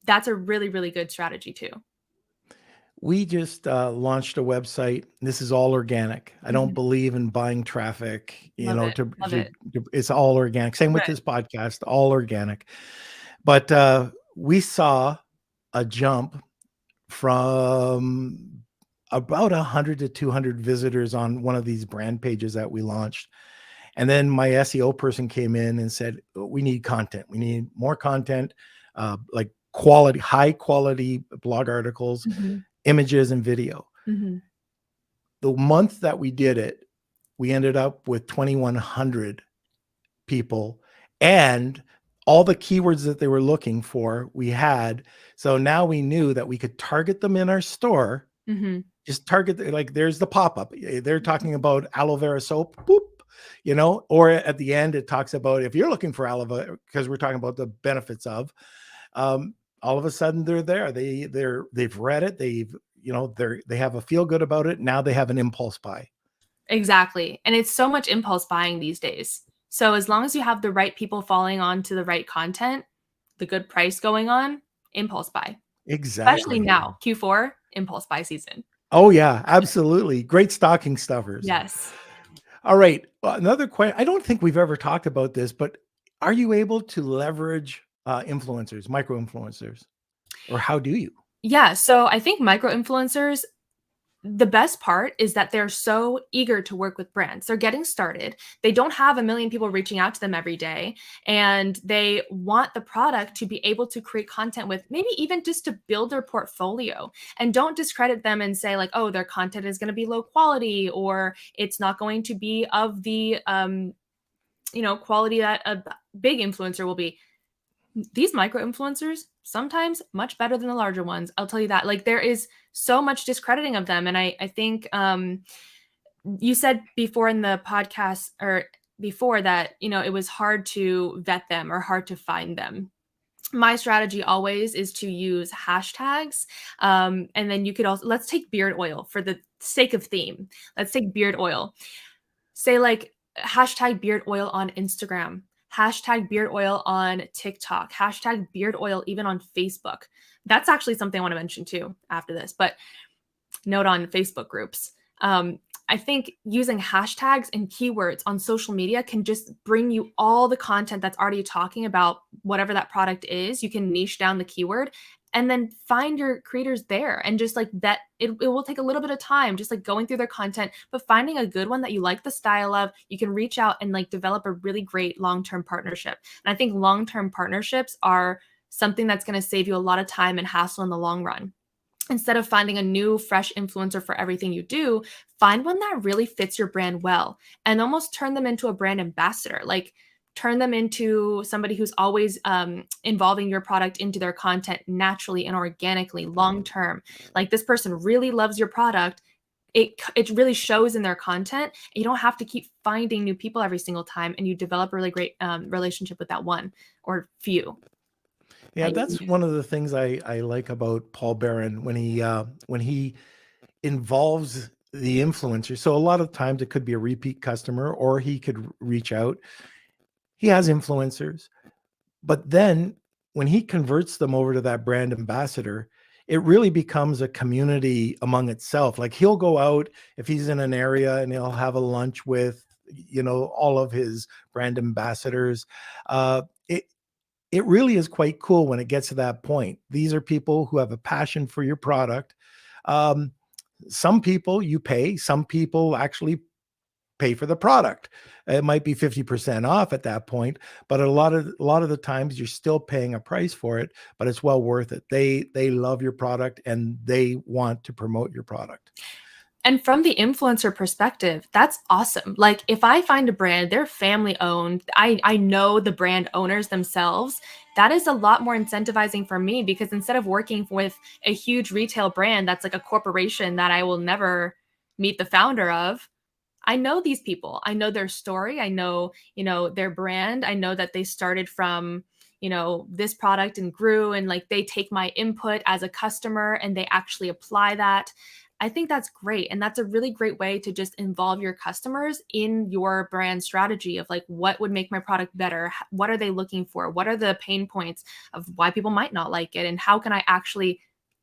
that's a really, really good strategy too. We just launched a website. This is all organic. I don't believe in buying traffic, it's all organic. Same with this podcast, all organic. But we saw a jump from about 100 to 200 visitors on one of these brand pages that we launched. And then my SEO person came in and said, we need content. We need more content, like quality, high quality blog articles, images and video. The month that we did it, we ended up with 2,100 people, and all the keywords that they were looking for, we had. So now we knew that we could target them in our store. Just target, like there's the pop-up. They're talking about aloe vera soap, boop, or at the end, it talks about, if you're looking for aloe vera, because we're talking about the benefits of, all of a sudden they're there. They've read it. They have a feel good about it. Now they have an impulse buy. Exactly. And it's so much impulse buying these days. So as long as you have the right people falling on to the right content, the good price going on, impulse buy. Exactly. Especially now, Q4, impulse buy season. Oh yeah, absolutely. Great stocking stuffers. Yes. All right. Another question. I don't think we've ever talked about this, but are you able to leverage influencers, micro influencers, or how do you? Yeah. So I think micro influencers, the best part is that they're so eager to work with brands. They're getting started. They don't have a million people reaching out to them every day. And they want the product to be able to create content with, maybe even just to build their portfolio. And don't discredit them and say, like, oh, their content is going to be low quality, or it's not going to be of the quality that a big influencer will be. These micro influencers sometimes much better than the larger ones. I'll tell you that. Like, there is so much discrediting of them. And I think you said before in the podcast, or before, that, it was hard to vet them or hard to find them. My strategy always is to use hashtags. And then you could also, let's take beard oil for the sake of theme. Let's take beard oil. Say like hashtag beard oil on Instagram, hashtag beard oil on TikTok, hashtag beard oil even on Facebook. That's actually something I want to mention too after this, but note on Facebook groups. I think using hashtags and keywords on social media can just bring you all the content that's already talking about whatever that product is. You can niche down the keyword and then find your creators there, and just like that, it will take a little bit of time, just like going through their content, but finding a good one that you like the style of, you can reach out and like develop a really great long-term partnership. And I think long-term partnerships are something that's going to save you a lot of time and hassle in the long run. Instead of finding a new, fresh influencer for everything you do, find one that really fits your brand well and almost turn them into a brand ambassador. Like, turn them into somebody who's always involving your product into their content naturally and organically long term. Like, this person really loves your product. It really shows in their content. You don't have to keep finding new people every single time, and you develop a really great relationship with that one or few. Yeah, that's one of the things I like about Paul Barron when he involves the influencer. So a lot of times it could be a repeat customer, or he could reach out. He has influencers, but then when he converts them over to that brand ambassador, it really becomes a community among itself. Like, he'll go out if he's in an area and he'll have a lunch with, all of his brand ambassadors. It really is quite cool when it gets to that point. These are people who have a passion for your product. Some people you pay, some people actually pay for the product. It might be 50% off at that point, but a lot of the times you're still paying a price for it, but it's well worth it. They love your product and they want to promote your product. And from the influencer perspective, that's awesome. Like, if I find a brand, they're family owned, I know the brand owners themselves, that is a lot more incentivizing for me, because instead of working with a huge retail brand that's like a corporation that I will never meet the founder of, I know these people. I know their story. I know, their brand. I know that they started from, this product and grew, and like they take my input as a customer and they actually apply that. I think that's great. And that's a really great way to just involve your customers in your brand strategy of like, what would make my product better? What are they looking for? What are the pain points of why people might not like it? And how can I actually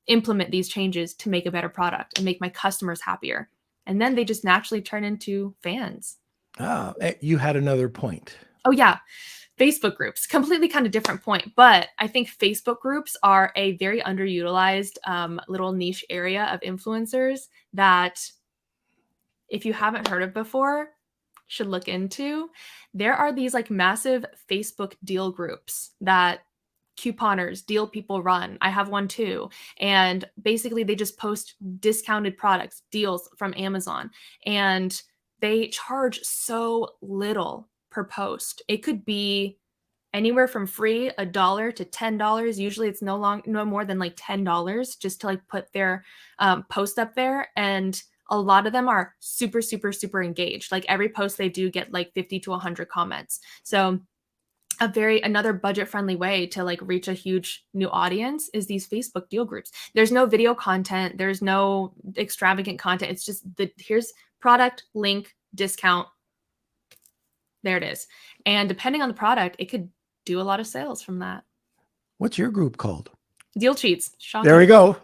implement these changes to make a better product and make my customers happier? And then they just naturally turn into fans. You had another point. Oh, yeah. Facebook groups, completely kind of different point. But I think Facebook groups are a very underutilized little niche area of influencers that, if you haven't heard of before, should look into. There are these like massive Facebook deal groups that couponers, deal people run. I have one too. And basically they just post discounted products, deals from Amazon, and they charge so little per post. It could be anywhere from free, $1 to $10. Usually it's no more than like $10 just to like put their post up there. And a lot of them are super, super, super engaged. Like, every post they do get like 50 to 100 comments. So another budget friendly way to like reach a huge new audience is these Facebook deal groups. There's no video content. There's no extravagant content. It's just here's product, link, discount. There it is. And depending on the product, it could do a lot of sales from that. What's your group called? Deal Cheats. Shocking. There we go.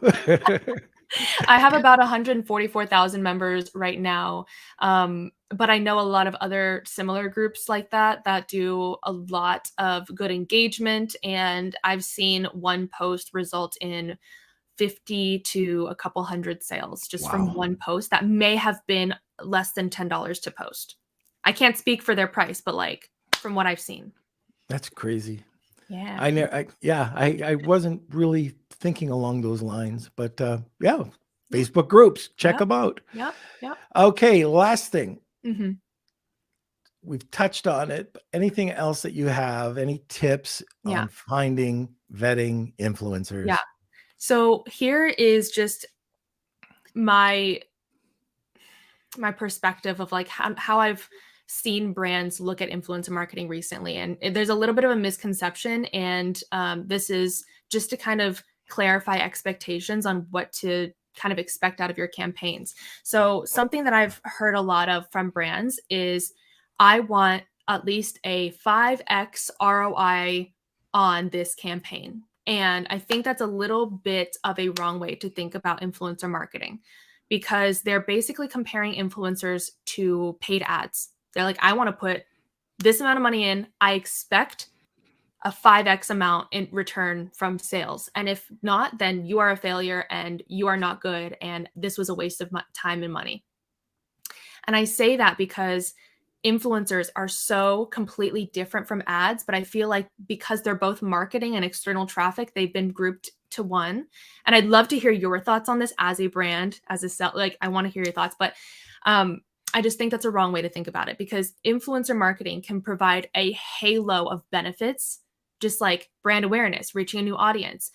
I have about 144,000 members right now. But I know a lot of other similar groups like that do a lot of good engagement. And I've seen one post result in 50 to a couple hundred sales just from Wow. one post that may have been less than $10 to post. I can't speak for their price, but like from what I've seen. That's crazy. Yeah. I wasn't really thinking along those lines, but yeah, Facebook groups, check Yep. them out. Yep. Yep. Okay, last thing. Mm-hmm. We've touched on it, but anything else that you have, any tips Yeah. on finding, vetting influencers? Yeah. So here is just my perspective of like how I've seen brands look at influencer marketing recently. And there's a little bit of a misconception. And this is just to kind of clarify expectations on what to kind of expect out of your campaigns. So something that I've heard a lot of from brands is I want at least a 5x ROI on this campaign. And I think that's a little bit of a wrong way to think about influencer marketing, because they're basically comparing influencers to paid ads. They're like, I want to put this amount of money in. I expect a 5x amount in return from sales. And if not, then you are a failure and you are not good. And this was a waste of time and money. And I say that because influencers are so completely different from ads, but I feel like because they're both marketing and external traffic, they've been grouped to one. And I'd love to hear your thoughts on this as a brand, as a sell. Like, I want to hear your thoughts, but I just think that's a wrong way to think about it, because influencer marketing can provide a halo of benefits, just like brand awareness, reaching a new audience,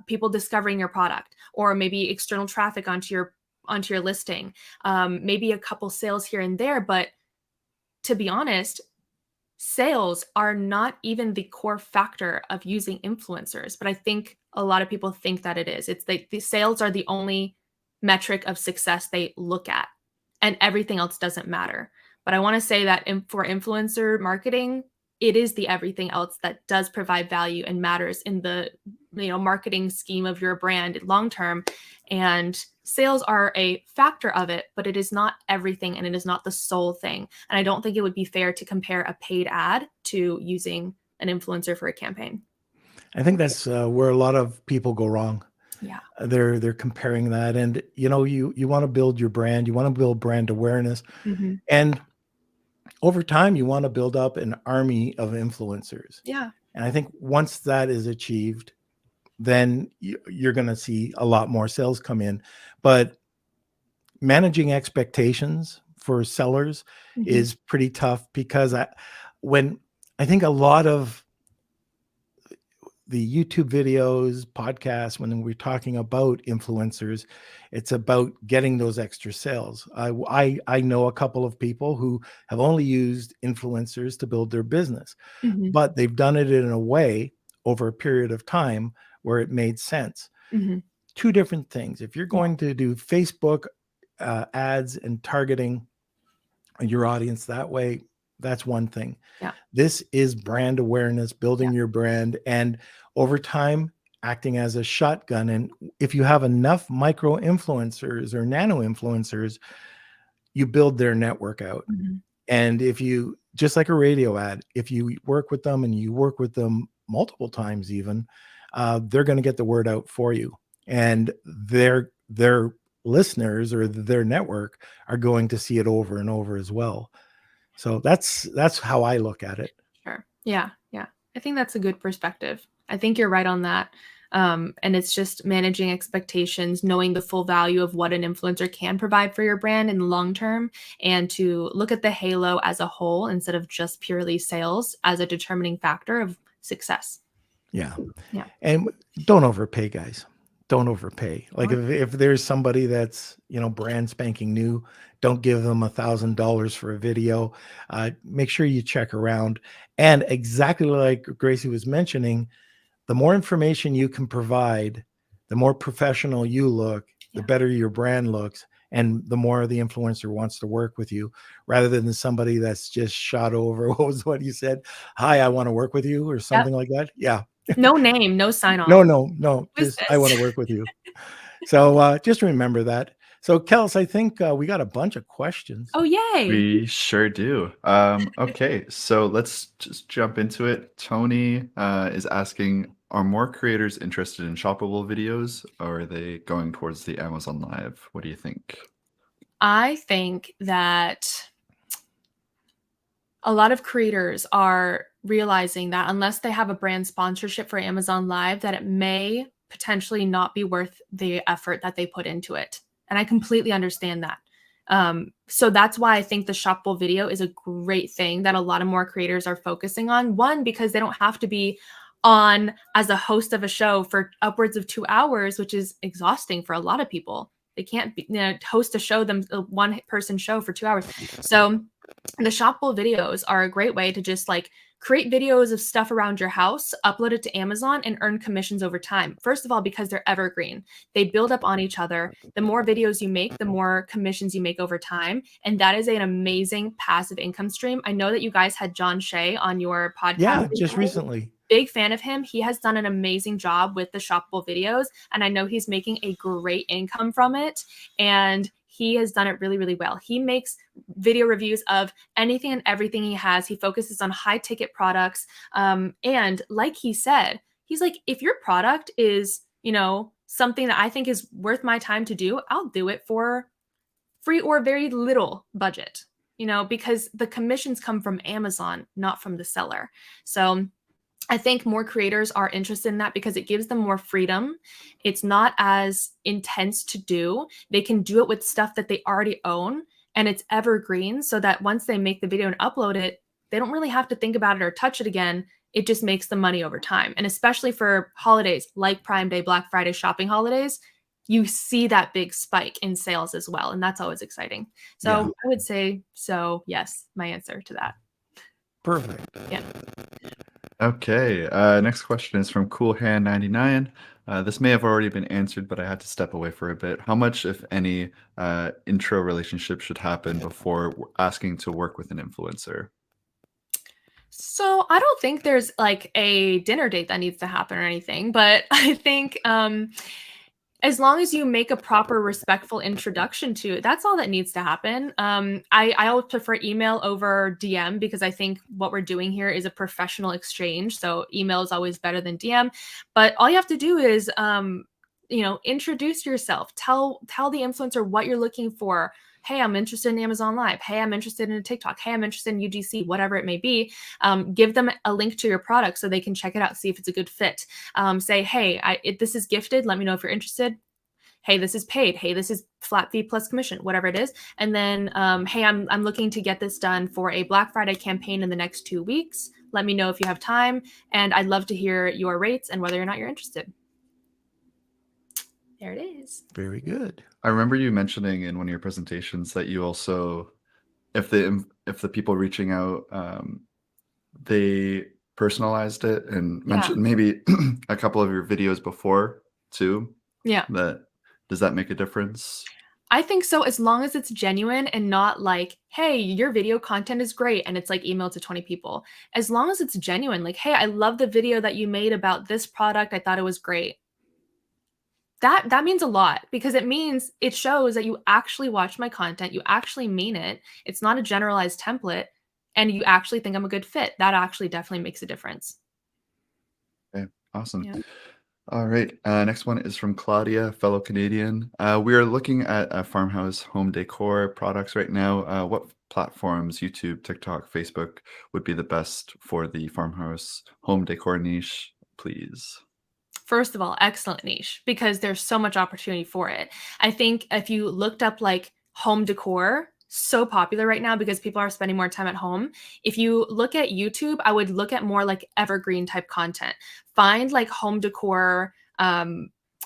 people discovering your product, or maybe external traffic onto your listing, maybe a couple sales here and there. But to be honest, sales are not even the core factor of using influencers. But I think a lot of people think that it is. It's the sales are the only metric of success they look at, and everything else doesn't matter. But I want to say that for influencer marketing, it is the everything else that does provide value and matters in the marketing scheme of your brand long term. And sales are a factor of it, but it is not everything, and it is not the sole thing. And I don't think it would be fair to compare a paid ad to using an influencer for a campaign. I think that's where a lot of people go wrong. Yeah. They're comparing that, and you want to build your brand, you want to build brand awareness, and over time you want to build up an army of influencers. Yeah. And I think once that is achieved, then you're going to see a lot more sales come in. But managing expectations for sellers is pretty tough, because I think a lot of the YouTube videos, podcasts, when we're talking about influencers, it's about getting those extra sales. I know a couple of people who have only used influencers to build their business, but they've done it in a way over a period of time where it made sense. Two different things. If you're going to do Facebook ads and targeting your audience that way, that's one thing. Yeah. This is brand awareness, building your brand, and over time acting as a shotgun. And if you have enough micro influencers or nano influencers, you build their network out. And if you, just like a radio ad, if you work with them, and you work with them multiple times even, they're going to get the word out for you, and their listeners or their network are going to see it over and over as well. So that's how I look at it. Sure. Yeah. Yeah. I think that's a good perspective. I think you're right on that. And it's just managing expectations, knowing the full value of what an influencer can provide for your brand in the long term, and to look at the halo as a whole instead of just purely sales as a determining factor of success. Yeah. Yeah. And don't overpay, guys. Don't overpay. Like if there's somebody that's, brand spanking new, don't give them $1,000 for a video. Make sure you check around. And exactly like Gracey was mentioning, the more information you can provide, the more professional you look, the better your brand looks, and the more the influencer wants to work with you, rather than somebody that's just shot over. What was what you said? Hi, I want to work with you, or something like that. Yeah. No name, no sign off. No. Just I want to work with you. So just remember that. So Kels, I think we got a bunch of questions. Oh, yay. We sure do. Okay, so let's just jump into it. Tony is asking, are more creators interested in shoppable videos, or are they going towards the Amazon Live? What do you think? I think that a lot of creators are realizing that unless they have a brand sponsorship for Amazon Live, that it may potentially not be worth the effort that they put into it. And I completely understand that. So that's why I think the shoppable video is a great thing that a lot of more creators are focusing on. One, because they don't have to be on as a host of a show for upwards of 2 hours, which is exhausting for a lot of people. They can't host a show, a one-person show for 2 hours. So the shoppable videos are a great way to just like create videos of stuff around your house, upload it to Amazon, and earn commissions over time. First of all, because they're evergreen, they build up on each other. The more videos you make, the more commissions you make over time. And that is an amazing passive income stream. I know that you guys had John Shea on your podcast. Yeah, just recently. Big fan of him. He has done an amazing job with the shoppable videos, and I know he's making a great income from it. And he has done it really, really well. He makes video reviews of anything and everything he has. He focuses on high ticket products. And like he said, he's like, if your product is, something that I think is worth my time to do, I'll do it for free or very little budget, because the commissions come from Amazon, not from the seller. So I think more creators are interested in that because it gives them more freedom. It's not as intense to do. They can do it with stuff that they already own, and it's evergreen, so that once they make the video and upload it, they don't really have to think about it or touch it again. It just makes them money over time. And especially for holidays like Prime Day, Black Friday, shopping holidays, you see that big spike in sales as well. And that's always exciting. So Yeah. I would say, yes, my answer to that. Perfect. Yeah. Okay, next question is from CoolHand99. This may have already been answered, but I had to step away for a bit. How much, if any, intro relationship should happen before asking to work with an influencer? So I don't think there's like a dinner date that needs to happen or anything, but I think as long as you make a proper, respectful introduction to it, that's all that needs to happen. I always prefer email over DM because I think what we're doing here is a professional exchange. So email is always better than DM. But all you have to do is, introduce yourself. Tell the influencer what you're looking for. Hey, I'm interested in Amazon Live. Hey, I'm interested in a TikTok. Hey, I'm interested in UGC, whatever it may be. Give them a link to your product so they can check it out, see if it's a good fit. Say, hey, this is gifted. Let me know if you're interested. Hey, this is paid. Hey, this is flat fee plus commission, whatever it is. And then, hey, I'm looking to get this done for a Black Friday campaign in the next 2 weeks. Let me know if you have time. And I'd love to hear your rates and whether or not you're interested. There it is. Very good. I remember you mentioning in one of your presentations that you also, if the people reaching out, they personalized it and mentioned maybe a couple of your videos before too. Yeah. Does that make a difference? I think so, as long as it's genuine and not like, hey, your video content is great and it's like emailed to 20 people. As long as it's genuine, like, hey, I love the video that you made about this product. I thought it was great. That means a lot because it shows that you actually watch my content. You actually mean it. It's not a generalized template and you actually think I'm a good fit. That actually definitely makes a difference. Okay, awesome. Yeah. All right. Next one is from Claudia, fellow Canadian. We are looking at farmhouse home decor products right now. What platforms, YouTube, TikTok, Facebook, would be the best for the farmhouse home decor niche, please? First of all, excellent niche because there's so much opportunity for it. I think if you looked up like home decor, so popular right now because people are spending more time at home. If you look at YouTube, I would look at more like evergreen type content. Find like home decor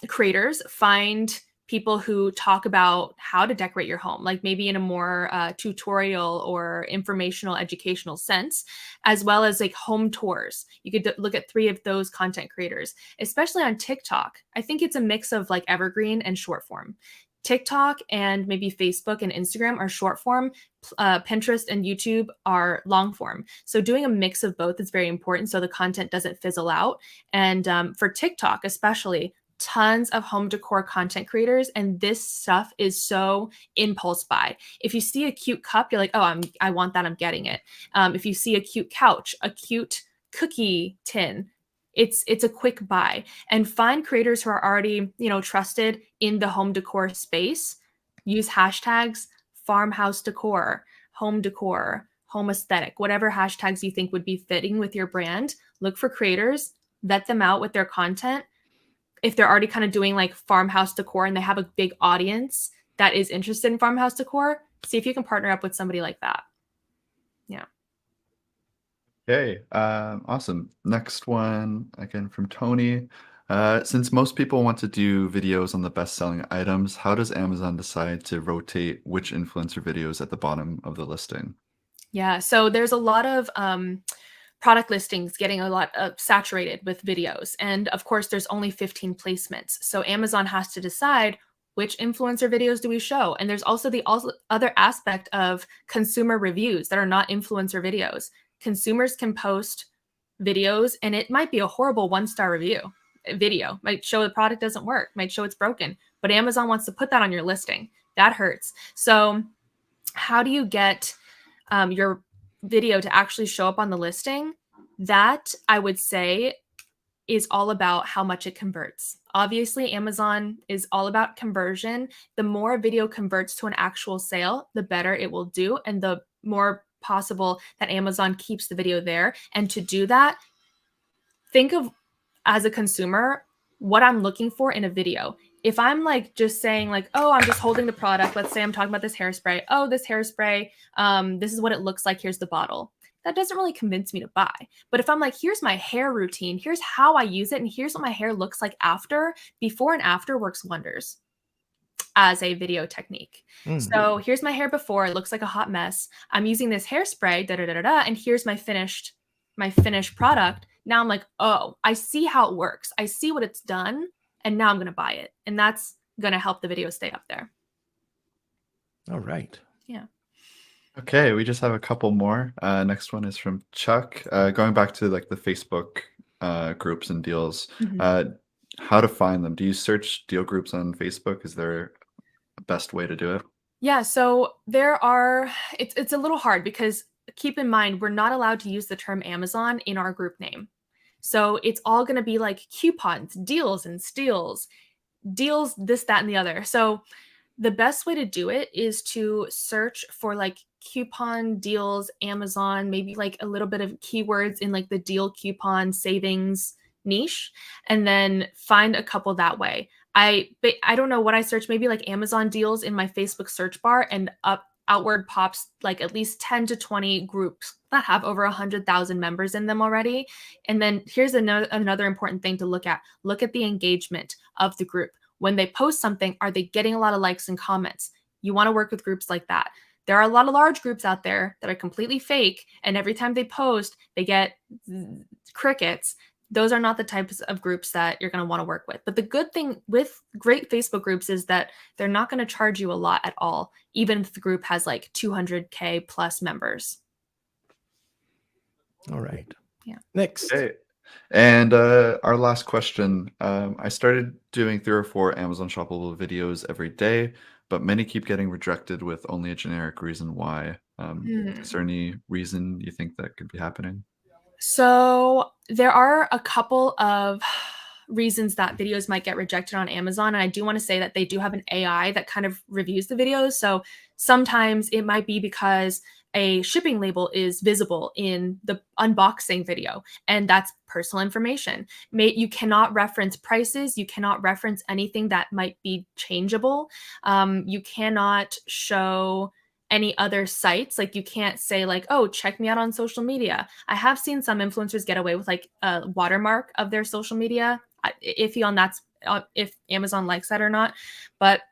creators, find people who talk about how to decorate your home, like maybe in a more tutorial or informational, educational sense, as well as like home tours. You could look at 3 of those content creators, especially on TikTok. I think it's a mix of like evergreen and short form. TikTok and maybe Facebook and Instagram are short form. Pinterest and YouTube are long form. So doing a mix of both is very important so the content doesn't fizzle out. And for TikTok especially, tons of home decor content creators, and this stuff is so impulse buy. If you see a cute cup, you're like, oh, I want that, I'm getting it. If you see a cute couch, a cute cookie tin, it's a quick buy. And find creators who are already, trusted in the home decor space. Use hashtags farmhouse decor, home aesthetic, whatever hashtags you think would be fitting with your brand. Look for creators, vet them out with their content. If they're already kind of doing like farmhouse decor and they have a big audience that is interested in farmhouse decor, see if you can partner up with somebody like that. Yeah. Okay, awesome. Next one, again from Tony. Since most people want to do videos on the best-selling items, how does Amazon decide to rotate which influencer videos at the bottom of the listing? Yeah, so there's a lot of product listings getting a lot saturated with videos. And of course, there's only 15 placements. So Amazon has to decide which influencer videos do we show. And there's also the other aspect of consumer reviews that are not influencer videos. Consumers can post videos and it might be a horrible 1-star video, might show the product doesn't work, might show it's broken, but Amazon wants to put that on your listing. That hurts. So how do you get your video to actually show up on the listing? That, I would say, is all about how much it converts. Obviously, Amazon is all about conversion. The more a video converts to an actual sale, the better it will do, and the more possible that Amazon keeps the video there. And to do that, think of, as a consumer, what I'm looking for in a video. If I'm like just saying like, oh, I'm just holding the product. Let's say I'm talking about this hairspray. Oh, this hairspray, this is what it looks like. Here's the bottle. That doesn't really convince me to buy. But if I'm like, here's my hair routine, here's how I use it, and here's what my hair looks like after, before and after works wonders as a video technique. So here's my hair before, it looks like a hot mess. I'm using this hairspray, and here's my finished product. Now I'm like, oh, I see how it works. I see what it's done. And now I'm going to buy it. And that's going to help the video stay up there. All right. Yeah. Okay, we just have a couple more. Next one is from Chuck. Going back to like the Facebook groups and deals, how to find them. Do you search deal groups on Facebook? Is there a best way to do it? Yeah, so it's a little hard because keep in mind, we're not allowed to use the term Amazon in our group name. So it's all going to be like coupons, deals and steals, deals, this, that, and the other. So the best way to do it is to search for like coupon deals, Amazon, maybe like a little bit of keywords in like the deal coupon savings niche, and then find a couple that way. I don't know what I search, maybe like Amazon deals in my Facebook search bar, and outward pops like at least 10 to 20 groups that have over 100,000 members in them already. And then here's another important thing to look at. Look at the engagement of the group. When they post something, are they getting a lot of likes and comments? You want to work with groups like that. There are a lot of large groups out there that are completely fake, and every time they post, they get crickets. Those are not the types of groups that you're going to want to work with. But the good thing with great Facebook groups is that they're not going to charge you a lot at all, even if the group has like 200K plus members. All right. Yeah. Next. Okay. And our last question. I started doing 3 or 4 Amazon Shoppable videos every day, but many keep getting rejected with only a generic reason why. Is there any reason you think that could be happening? So there are a couple of reasons that videos might get rejected on Amazon. And I do want to say that they do have an AI that kind of reviews the videos. So sometimes it might be because a shipping label is visible in the unboxing video, and that's personal information. You cannot reference prices. You cannot reference anything that might be changeable. You cannot show any other sites. Like you can't say like, oh, check me out on social media. I have seen some influencers get away with like a watermark of their social media. Iffy on that's if Amazon likes that or not. But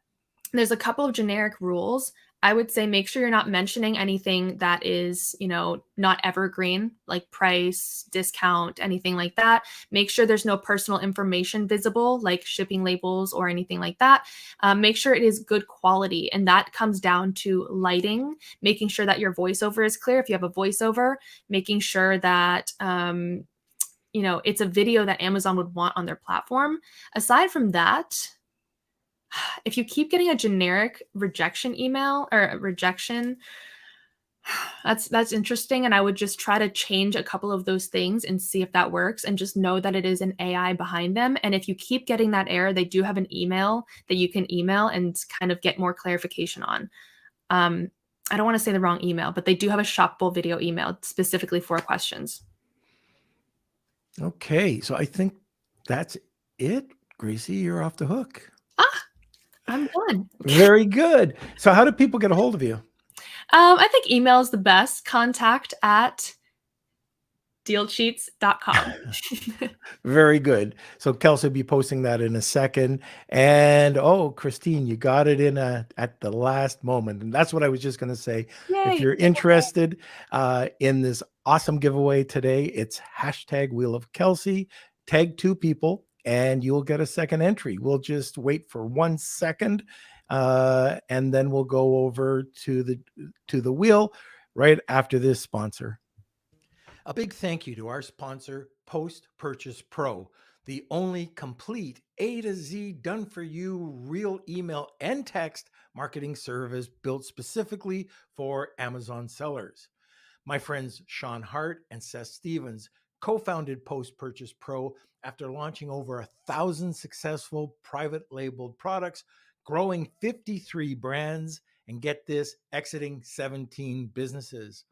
there's a couple of generic rules. I would say make sure you're not mentioning anything that is, not evergreen, like price, discount, anything like that. Make sure there's no personal information visible, like shipping labels or anything like that. Make sure it is good quality. And that comes down to lighting, making sure that your voiceover is clear. If you have a voiceover, making sure that, it's a video that Amazon would want on their platform. Aside from that, if you keep getting a generic rejection email or a rejection, that's interesting. And I would just try to change a couple of those things and see if that works, and just know that it is an AI behind them. And if you keep getting that error, they do have an email that you can email and kind of get more clarification on. I don't want to say the wrong email, but they do have a shoppable video email specifically for questions. Okay, so I think that's it. Gracey, you're off the hook. I'm done. Very good. So how do people get a hold of you? I think email is the best. Contact at dealcheats.com. Very good. So Kelsey will be posting that in a second. And Christine, you got it in at the last moment. And that's what I was just going to say. Yay. If you're interested in this awesome giveaway today, it's hashtag Wheel of Kelsey. Tag 2 people and you'll get a second entry. We'll just wait for 1 second. And then we'll go over to the wheel right after this sponsor. A big thank you to our sponsor, Post Purchase Pro, the only complete A to Z done for you real email and text marketing service built specifically for Amazon sellers. My friends Sean Hart and Seth Stevens co-founded Post Purchase Pro after launching over 1,000 successful private labeled products, growing 53 brands, and get this, exiting 17 businesses.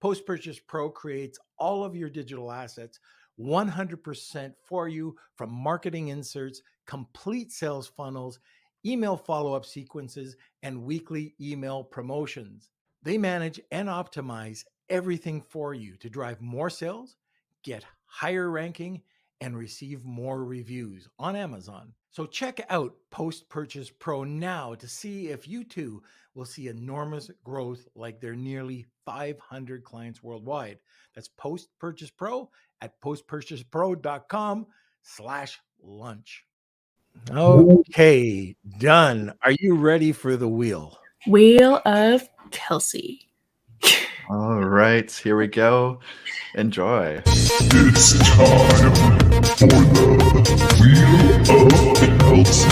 Post Purchase Pro creates all of your digital assets 100% for you, from marketing inserts, complete sales funnels, email follow-up sequences, and weekly email promotions. They manage and optimize everything for you to drive more sales, get higher ranking, and receive more reviews on Amazon. So check out Post Purchase Pro now to see if you too will see enormous growth like their nearly 500 clients worldwide. That's Post Purchase Pro at postpurchasepro.com/lunch. Okay, done. Are you ready for the wheel? Wheel of Kelsey. All right, here we go. Enjoy. It's time for the Wheel of Kelsey.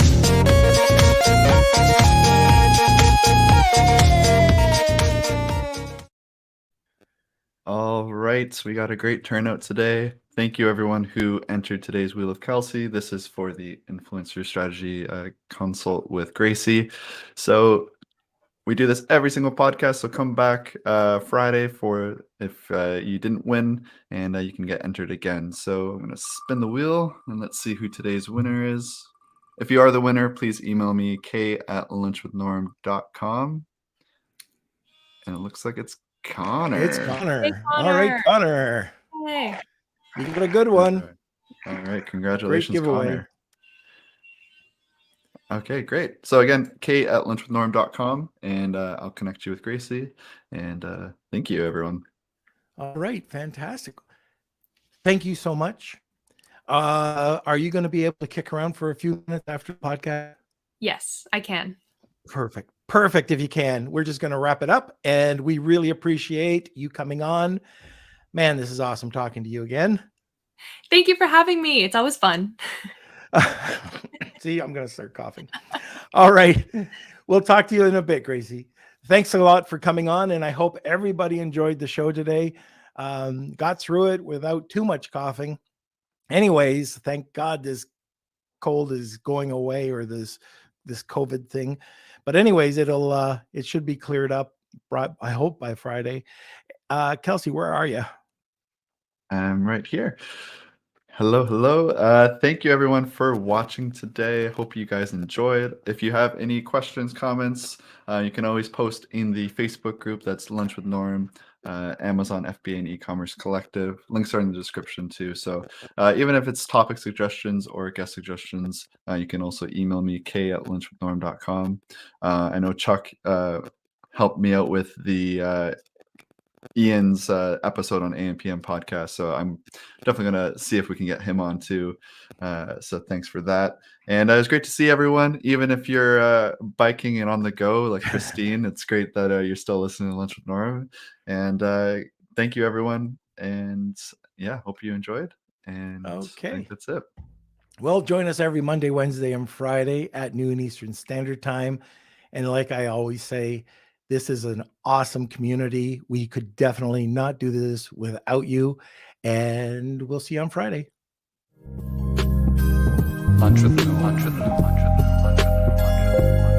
All right, we got a great turnout today. Thank you, everyone who entered today's Wheel of Kelsey. This is for the Influencer Strategy Consult with Gracey. So we do this every single podcast, so come back Friday for if you didn't win, and you can get entered again. So I'm going to spin the wheel, and let's see who today's winner is. If you are the winner, please email me, k@lunchwithnorm.com. And it looks like it's Connor. It's Connor. Hey, Connor. All right, Connor. Hey. You got a good one. All right, congratulations, Great giveaway. Connor. Okay, great. So again, k@lunchwithnorm.com, and I'll connect you with Gracey. And thank you, everyone. All right, fantastic. Thank you so much. Are you going to be able to kick around for a few minutes after the podcast? Yes, I can. Perfect. Perfect if you can. We're just going to wrap it up, and we really appreciate you coming on. Man, this is awesome talking to you again. Thank you for having me. It's always fun. See, I'm going to start coughing. All right. We'll talk to you in a bit, Gracey. Thanks a lot for coming on, and I hope everybody enjoyed the show today. Got through it without too much coughing. Anyways, thank God this cold is going away, or this COVID thing. But anyways, it should be cleared up, I hope, by Friday. Kelsey, where are you? I'm right here. Hello. Thank you, everyone, for watching today. Hope you guys enjoyed. If you have any questions, comments, you can always post in the Facebook group. That's Lunch with Norm, Amazon FBA and eCommerce Collective. Links are in the description too. So even if it's topic suggestions or guest suggestions, you can also email me, k@lunchwithnorm.com. I know Chuck helped me out with the Ian's episode on AM/PM podcast, so I'm definitely gonna see if we can get him on too. So thanks for that, and it was great to see everyone. Even if you're biking and on the go, like Christine, it's great that you're still listening to Lunch with Norm. And thank you, everyone. And yeah, hope you enjoyed. And I Okay. think that's it. Well, join us every Monday, Wednesday, and Friday at noon Eastern Standard Time. And like I always say, this is an awesome community. We could definitely not do this without you. And we'll see you on Friday. Entrepreneur.